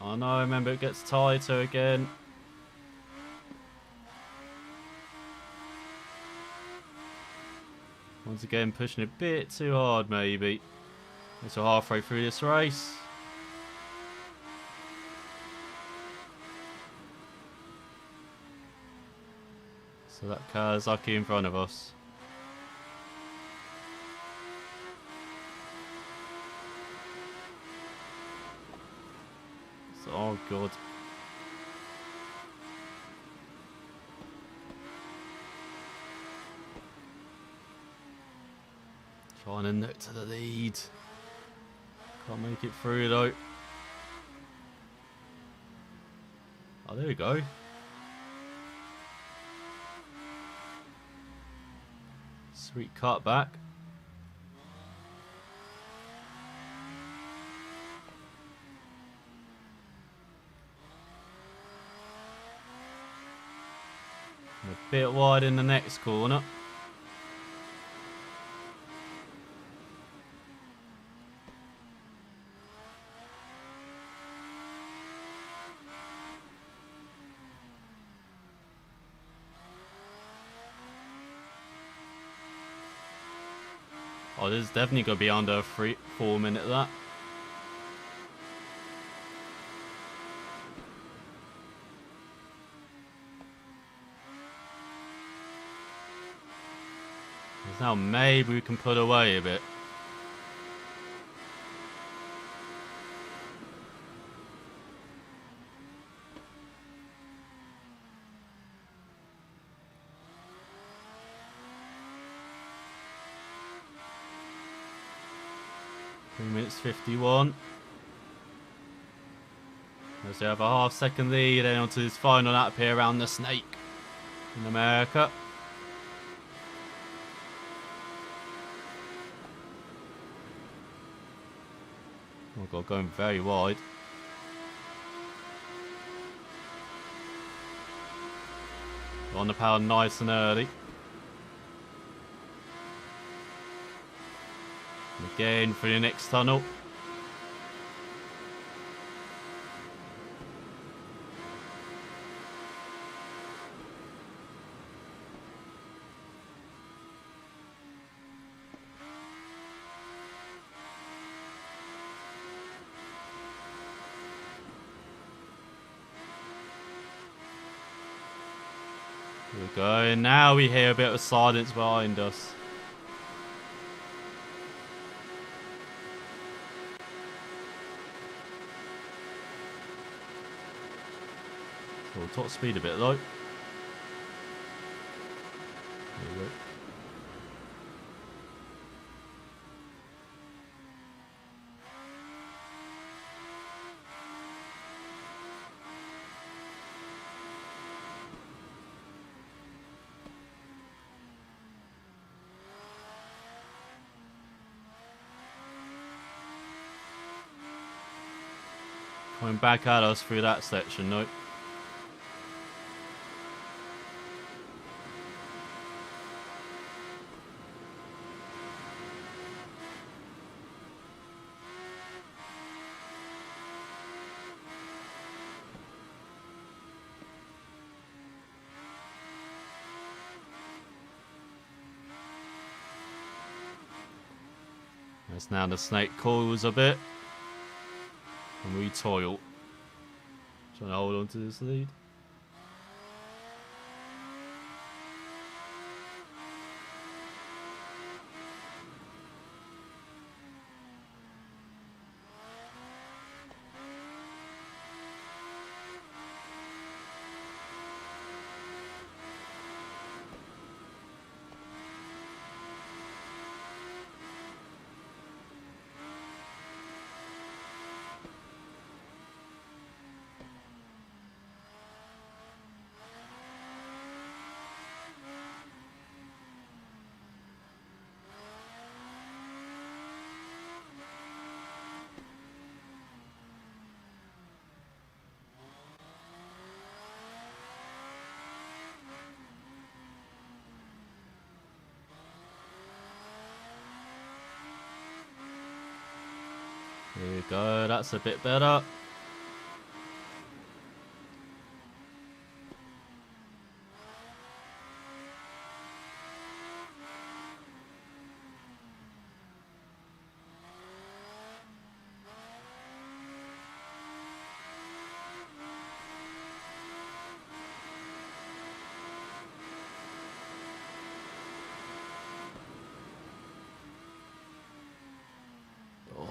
A: Oh no, remember it gets tighter again. Once again, pushing a bit too hard, maybe. So halfway through this race. So that Kawasaki in front of us. So, oh god. Trying to nick to the lead. Can't make it through though. Oh, there we go. Sweet cut back. A bit wide in the next corner. Oh, this is definitely going to be under a 4 minute that. Now maybe we can put away a bit. Minutes 51. As they have a half-second lead, then onto this final lap here around the snake in America. Oh god, going very wide. On the power nice and early. And again for the next tunnel. Here we go, and now we hear a bit of silence behind us. So we'll top speed a bit though. There we go. Coming back at us through that section, though. As now the snake coils a bit. And we toil. Trying to hold on to this lead. Here we go, that's a bit better.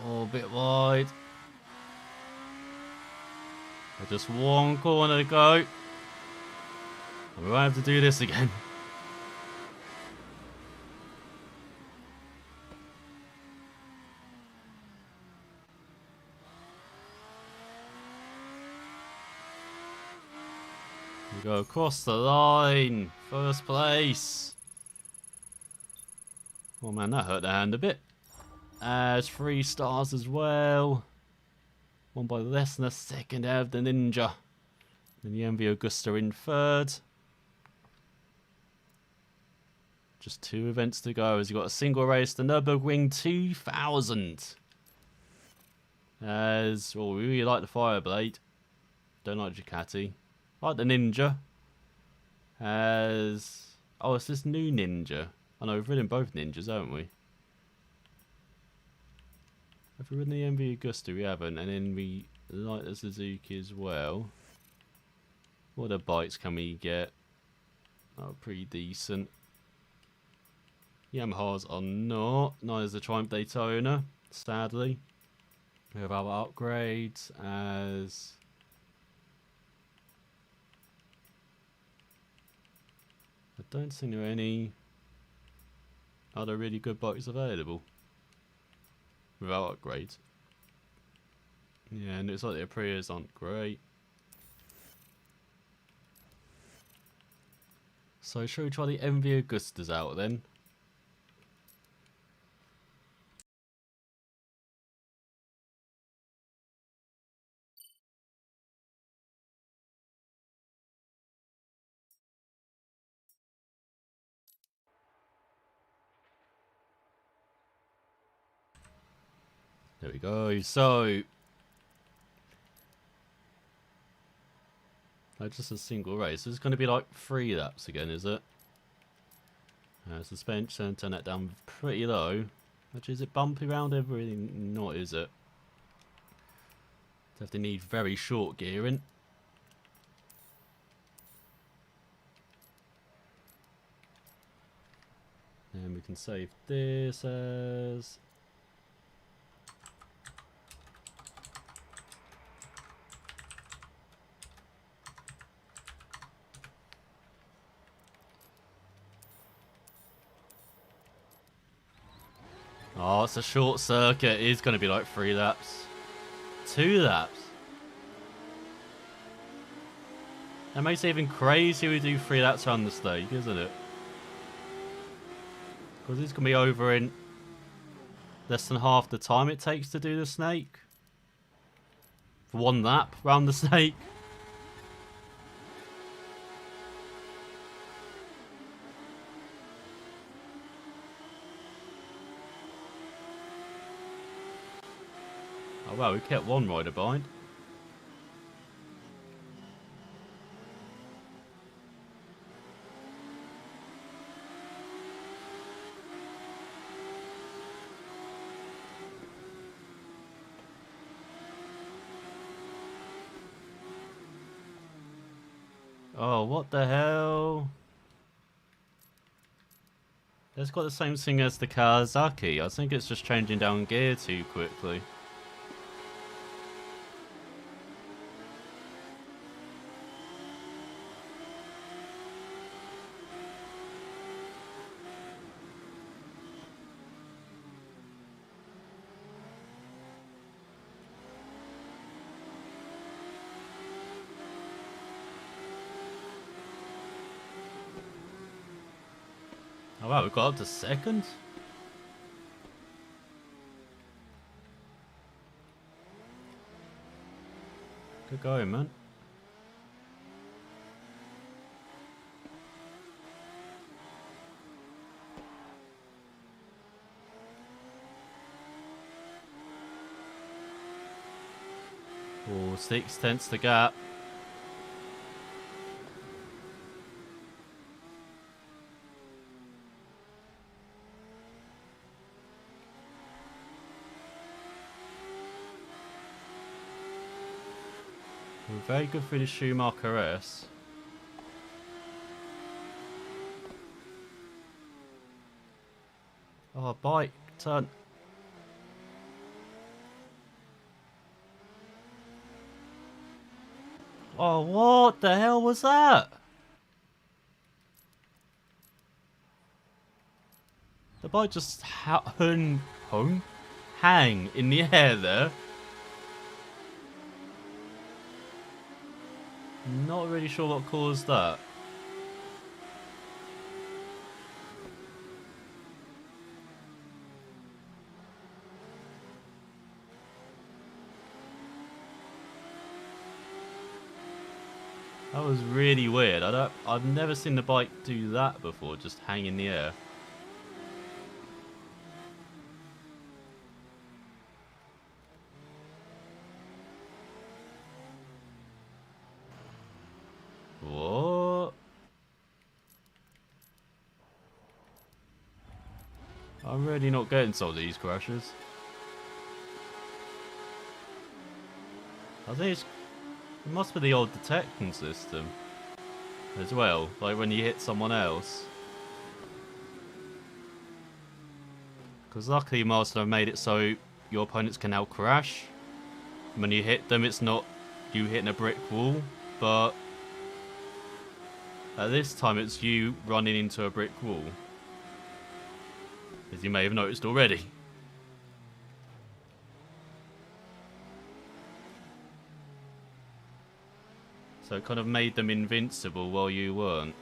A: Oh, a bit wide. Just one corner to go. We won't have to do this again. We go across the line. First place. Oh man, that hurt the hand a bit. As 3 stars as well. One by Lesnar, second out of the Ninja. And the MV Augusta in third. Just 2 events to go as you've got a single race, the Nürburgring 2000. As, well, we really like the Fireblade. Don't like Ducati. Like the Ninja. As, oh, it's this new Ninja. I know, we've ridden both Ninjas, haven't we? Have we ridden the MV Augusta? We haven't. And then we like the Suzuki as well. What other bikes can we get? Oh, pretty decent. Yamahas are not. Neither is the Triumph Daytona, sadly. We have our upgrades as... I don't think there are any other really good bikes available without upgrades. Yeah, and it's like the Aprilias aren't great. So shall we try the MV Augustas out then? There we go. So, just a single race. This is going to be like 3 laps again, is it? Suspension, turn that down pretty low. Actually, is it bumpy around everything? Not, is it? Definitely need very short gearing. And we can save this as... Oh, it's a short circuit. It is going to be like 3 laps. 2 laps. That makes it even crazier we do 3 laps around the stage, isn't it? Because it's going to be over in less than half the time it takes to do the snake. For 1 lap round the snake. Oh wow, we kept 1 rider behind. Oh, what the hell? It's got the same thing as the Kawasaki. I think it's just changing down gear too quickly. Oh wow, we got up to 2nd? Good going, man. Oh, 6/10 the gap. Very good for the Schumacher S. Oh, bike, turn. Oh, what the hell was that? The bike just hung in the air there. Not really sure what caused that. That was really weird. I've never seen the bike do that before, just hang in the air. What? I'm really not getting some of these crashes. I think it must be the old detection system as well, like when you hit someone else. Because luckily Master have made it so your opponents can now crash. When you hit them, it's not you hitting a brick wall, but at this time it's you running into a brick wall, as you may have noticed already. So it kind of made them invincible while you weren't.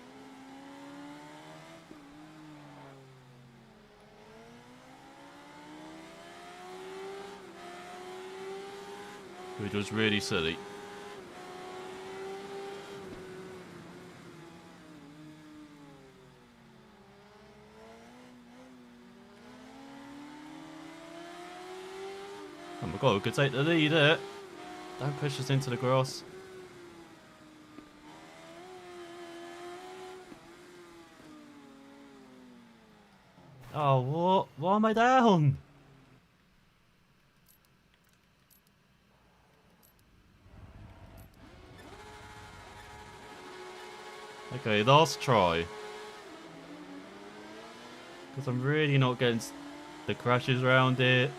A: Which was really silly. Well, we could take the lead here. Don't push us into the grass. Oh, what? Why am I down? Okay, last try. Because I'm really not getting the crashes around it.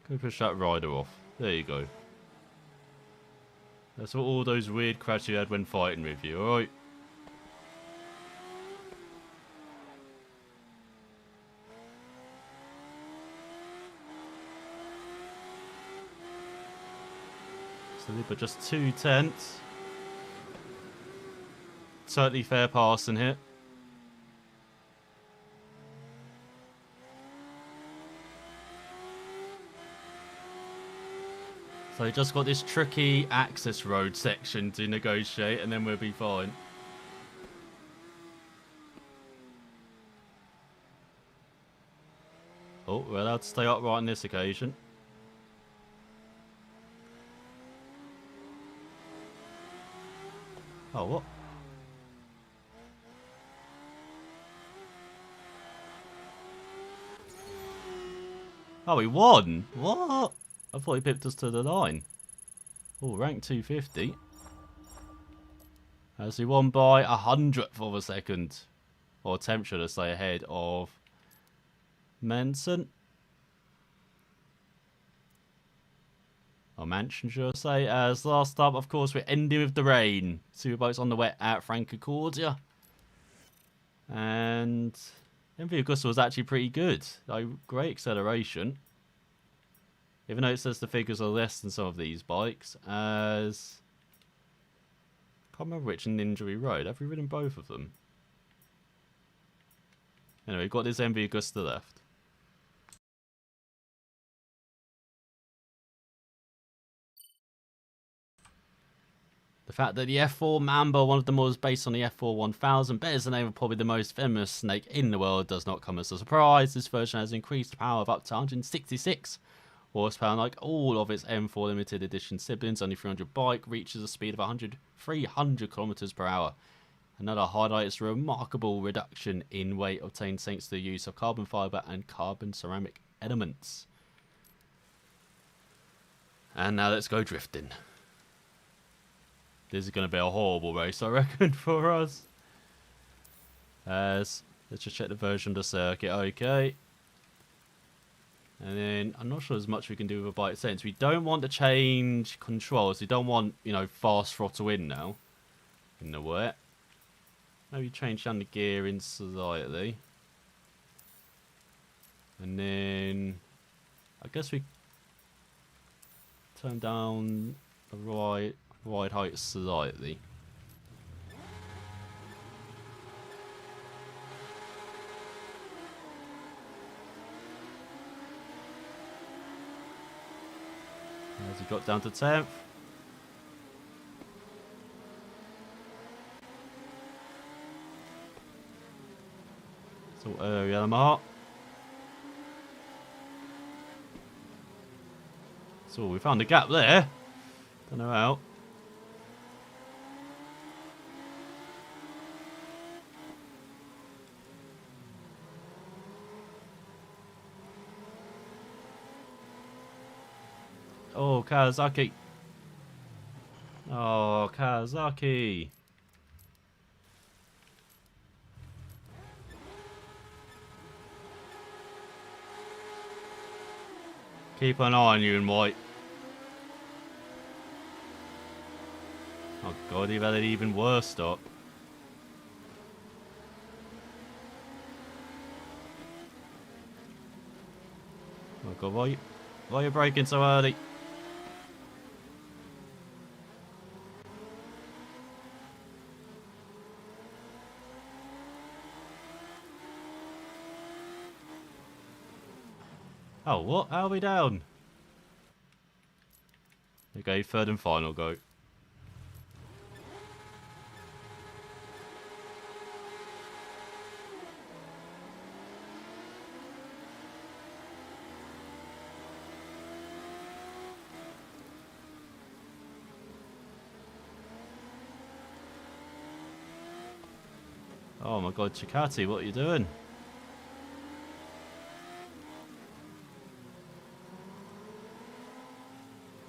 A: Go push that rider off. There you go. That's what all those weird crashes you had when fighting with you, alright? So they put just 2/10. Totally fair passing here. So just got this tricky access road section to negotiate and then we'll be fine. Oh, we're allowed to stay upright on this occasion. Oh, what? Oh, he won? What? I thought he pipped us to the line. Oh, rank 250. As he won by 100th of a second. Or attempt, should I say, ahead of Manson. Or Mansion, should I say. As last up, of course, we're ending with the rain. Superbikes on the wet at Francocordia. And MV Augusta was actually pretty good. Like, great acceleration. Even though it says the figures are less than some of these bikes, as... I can't remember which Ninja we rode. Have we ridden both of them? Anyway, we've got this MV Augusta left. The fact that the F4 Mamba, one of them was based on the F4 1000, bears the name of probably the most famous snake in the world, does not come as a surprise. This version has increased power of up to 166 horsepower, like all of its M4 limited edition siblings. Only 300 bike reaches a speed of 300 kilometers per hour. Another highlight is a remarkable reduction in weight obtained thanks to the use of carbon fiber and carbon ceramic elements. And now let's go drifting. This is going to be a horrible race, I reckon, for us. Let's just check the version of the circuit. Okay. And then, I'm not sure there's much we can do with a bike sense. We don't want to change controls. We don't want, you know, fast throttle in now. In the wet. Maybe change down the gearing slightly. And then, I guess we turn down the ride height slightly. As he got down to 10th. So Yamaha. So we found a gap there. Don't know how. Oh, Kawasaki. Oh, Kawasaki. Keep an eye on you in white. Oh god, you've had an even worse stop. Oh god, why are you braking so early? Oh, what? How are we down? Okay, third and final go. Oh my god, Chikati, what are you doing?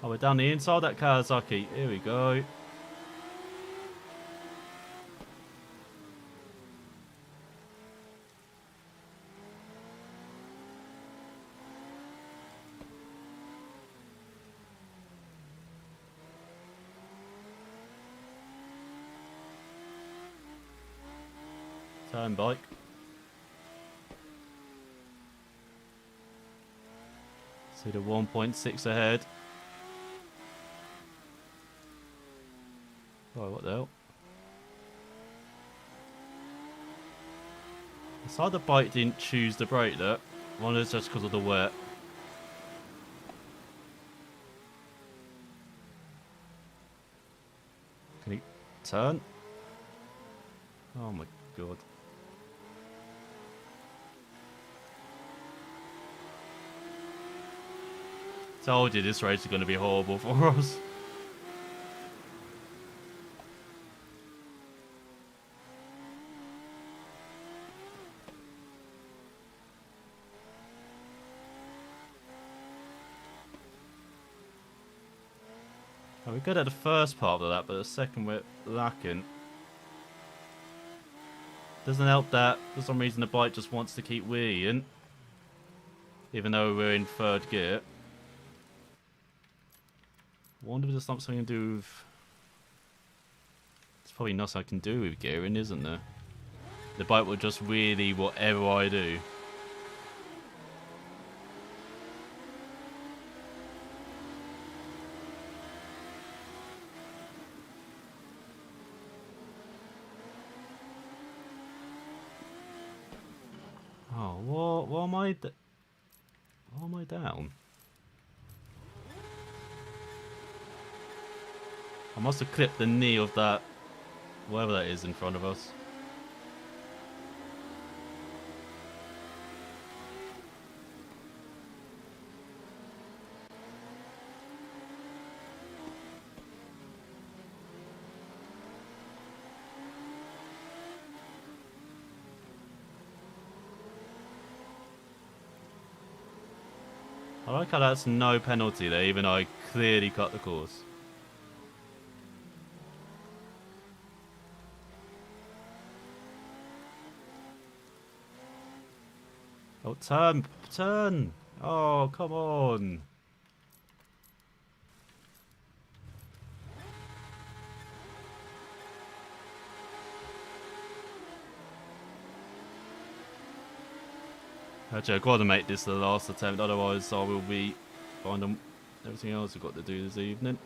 A: Oh, we're down the inside that Kawasaki. Here we go. Turn bike. See the 1.6 ahead. Oh, what the hell? It's like the bike didn't choose the brake there. One is just because of the wet. Can he turn? Oh my god. Told you this race is going to be horrible for us. Oh, we're good at the first part of that, but the second we're lacking. Doesn't help that for some reason the bike just wants to keep wheeling, even though we're in third gear. I wonder if there's something I can do with... There's probably nothing I can do with gearing, isn't there? The bike will just wheelie whatever I do. Oh, what? Why am I... Why am I down? I must have clipped the knee of that... whatever that is in front of us. I like how that's no penalty there, even though I clearly cut the course. Oh, turn! Turn! Oh, come on! Actually, I've got to make this the last attempt, otherwise I will be behind on everything else I've got to do this evening.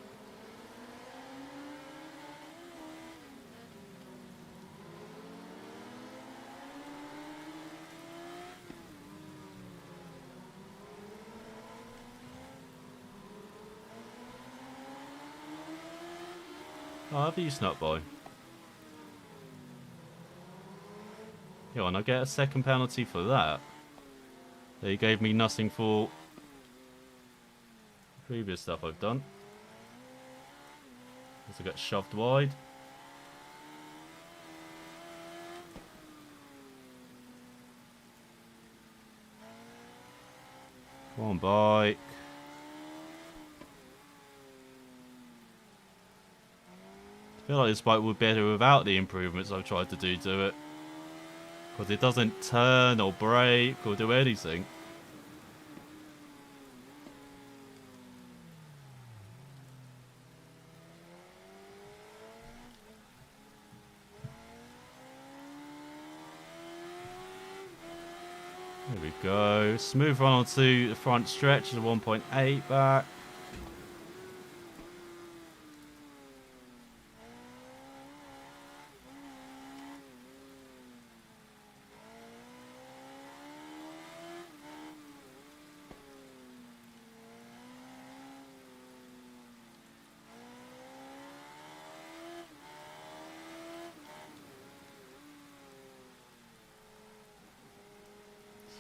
A: Oh, have you snuck by? Yeah, and I get a second penalty for that. They gave me nothing for previous stuff I've done. As I got shoved wide. Come on, bike. I feel like this bike would be better without the improvements I've tried to do to it. Because it doesn't turn or brake or do anything. There we go. Smooth run onto the front stretch, the 1.8 back.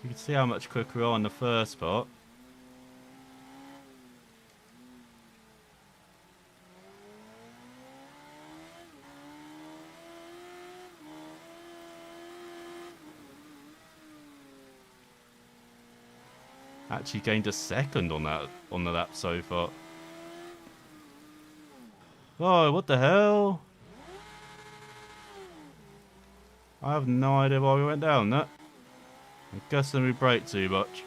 A: you can see how much quicker we are on the first spot. Actually gained a second on the lap so far. Oh, what the hell? I have no idea why we went down that. I'm guessing we braked too much.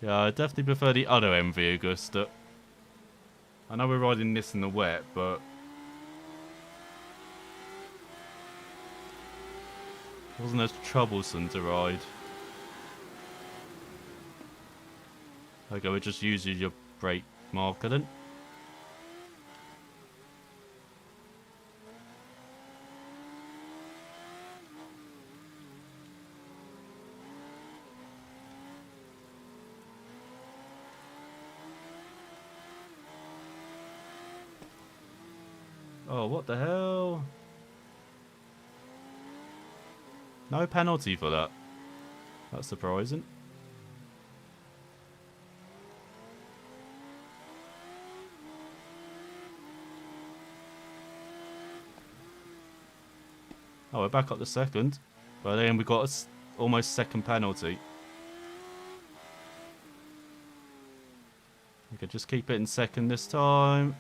A: Yeah, I definitely prefer the other MV Augusta. I know we're riding this in the wet, but it wasn't as troublesome to ride. Okay, we just use your brake marker then. Oh, what the hell? No penalty for that. That's surprising. Oh, we're back up to second. But then we got a almost second penalty. We could just keep it in second this time.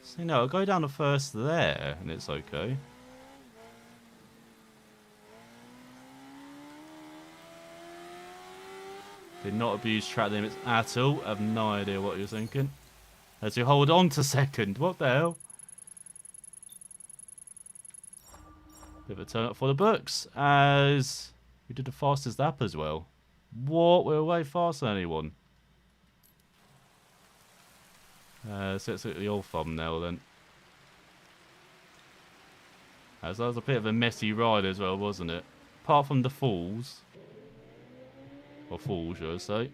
A: See, no, I'll go down to first there, and it's okay. Did not abuse track limits at all. I have no idea what you're thinking. As you hold on to second. What the hell? Bit of a turn up for the books, as we did the fastest lap as well. What? We're way faster than anyone. So let's look at the old thumbnail then. As that was a bit of a messy ride as well, wasn't it? Apart from the falls. Or falls, should I say.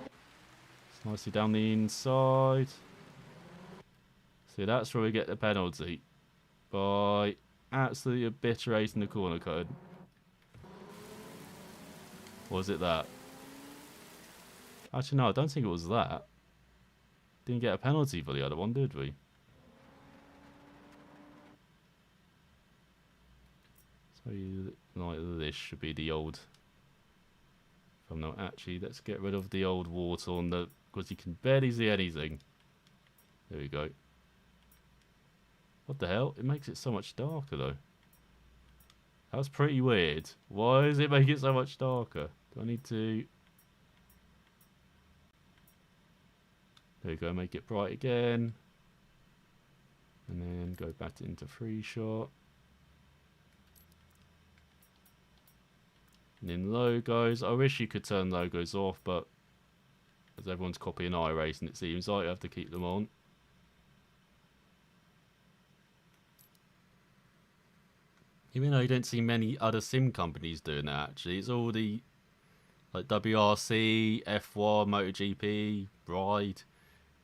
A: It's nicely down the inside. See, that's where we get the penalty. By absolutely obliterating the corner code. Or was it that? Actually, no, I don't think it was that. Didn't get a penalty for the other one, did we? So, like this should be the old thumbnail. Actually, let's get rid of the old water on the... because you can barely see anything. There we go. What the hell? It makes it so much darker, though. That's pretty weird. Why does it make it so much darker? Do I need to... There we go, make it bright again. And then go back into free shot. And then logos. I wish you could turn logos off, but as everyone's copying iRacing, it seems like you have to keep them on. Even though you don't see many other sim companies doing that, actually. It's all the like WRC, F1, MotoGP, Ride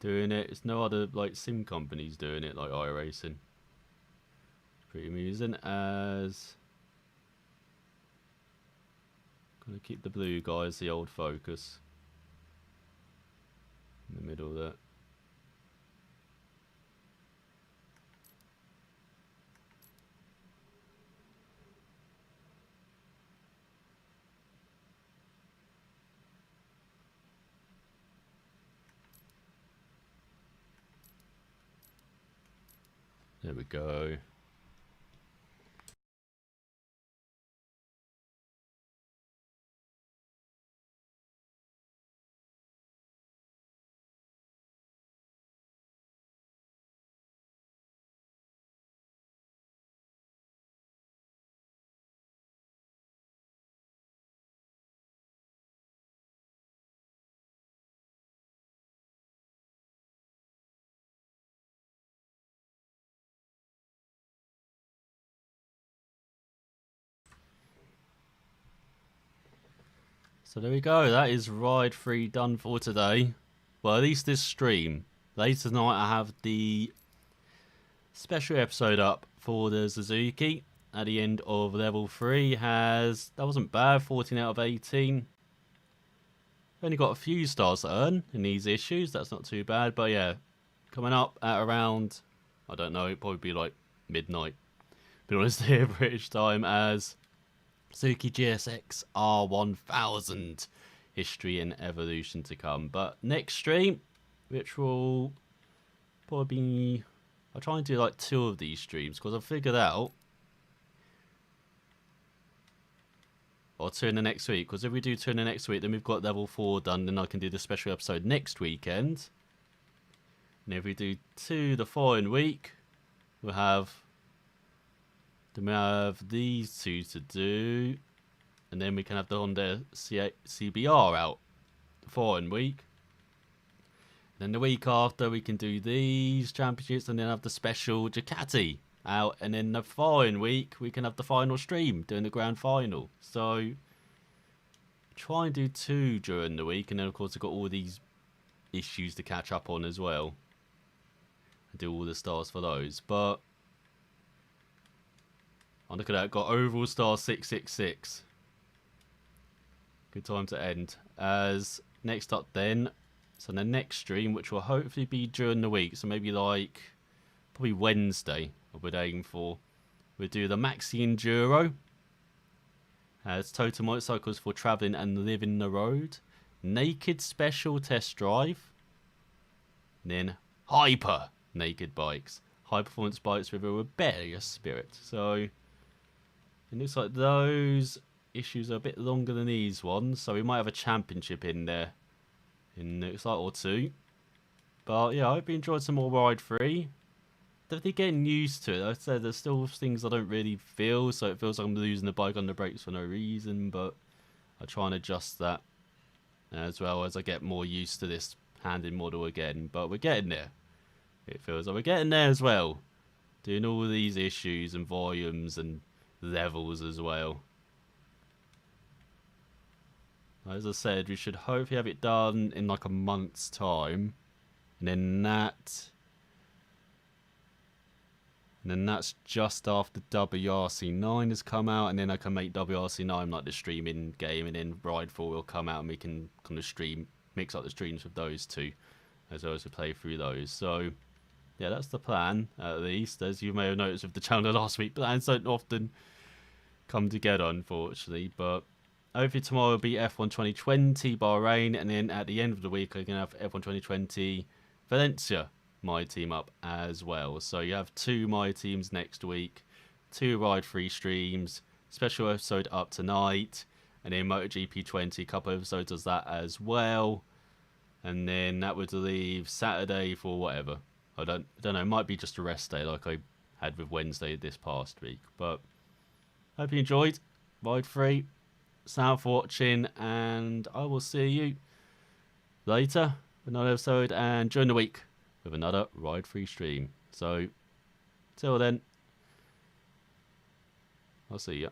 A: doing it. It's no other like sim companies doing it like iRacing. It's pretty amusing. As gonna keep the blue guys, the old focus in the middle there. There we go. So there we go. That is Ride 3 done for today. Well, at least this stream. Later tonight I have the special episode up for the Suzuki at the end of level 3. That wasn't bad, 14 out of 18. Only got a few stars to earn in these issues, that's not too bad. But yeah, coming up at around, I don't know, it'd probably be like midnight, be honest here, British time, as Suzuki GSX R1000 history and evolution to come. But next stream, which will probably be, I'll try and do like 2 of these streams, because I've figured out, or 2 in the next week, because if we do 2 in the next week, then we've got level 4 done, then I can do the special episode next weekend. And if we do 2 the following week, we'll have these 2 to do, and then we can have the Honda CBR out the following week. And then the week after, we can do these championships, and then have the special Ducati out, and then the following week we can have the final stream doing the grand final. So try and do 2 during the week, and then of course I've got all these issues to catch up on as well, and do all the stars for those. But oh, look at that, got overall star 666. Good time to end. As next up then, so the next stream, which will hopefully be during the week, so maybe like probably Wednesday, I would aim for. We'll do the Maxi Enduro. Has total motorcycles for travelling and living the road. Naked special test drive. And then hyper naked bikes. High performance bikes with a rebellious spirit. So it looks like those issues are a bit longer than these ones. So we might have a championship in there. In looks like or 2. But yeah, I hope you enjoyed some more Ride 3. Definitely getting used to it. Like I said, there's still things I don't really feel, so it feels like I'm losing the bike on the brakes for no reason, but I try and adjust that as well as I get more used to this handling model again. But we're getting there. It feels like we're getting there as well. Doing all these issues and volumes and levels as well. As I said, we should hopefully have it done in like a month's time. And then that's just after WRC9 has come out, and then I can make WRC9 like the streaming game, and then Ride 4 will come out and we can kind of mix up the streams with those 2 as well as we play through those. So yeah, that's the plan, at least. As you may have noticed with the channel last week, plans don't often come together, unfortunately. But hopefully tomorrow will be F1 2020 Bahrain, and then at the end of the week I can have F1 2020 Valencia my team up as well. So you have 2 my teams next week, 2 Ride 3 streams, special episode up tonight, and then MotoGP 20, a couple episodes of that as well. And then that would leave Saturday for whatever. I don't know, it might be just a rest day like I had with Wednesday this past week. But hope you enjoyed Ride 3. Thanks for watching, and I will see you later with another episode and during the week with another Ride 3 stream. So till then, I'll see ya.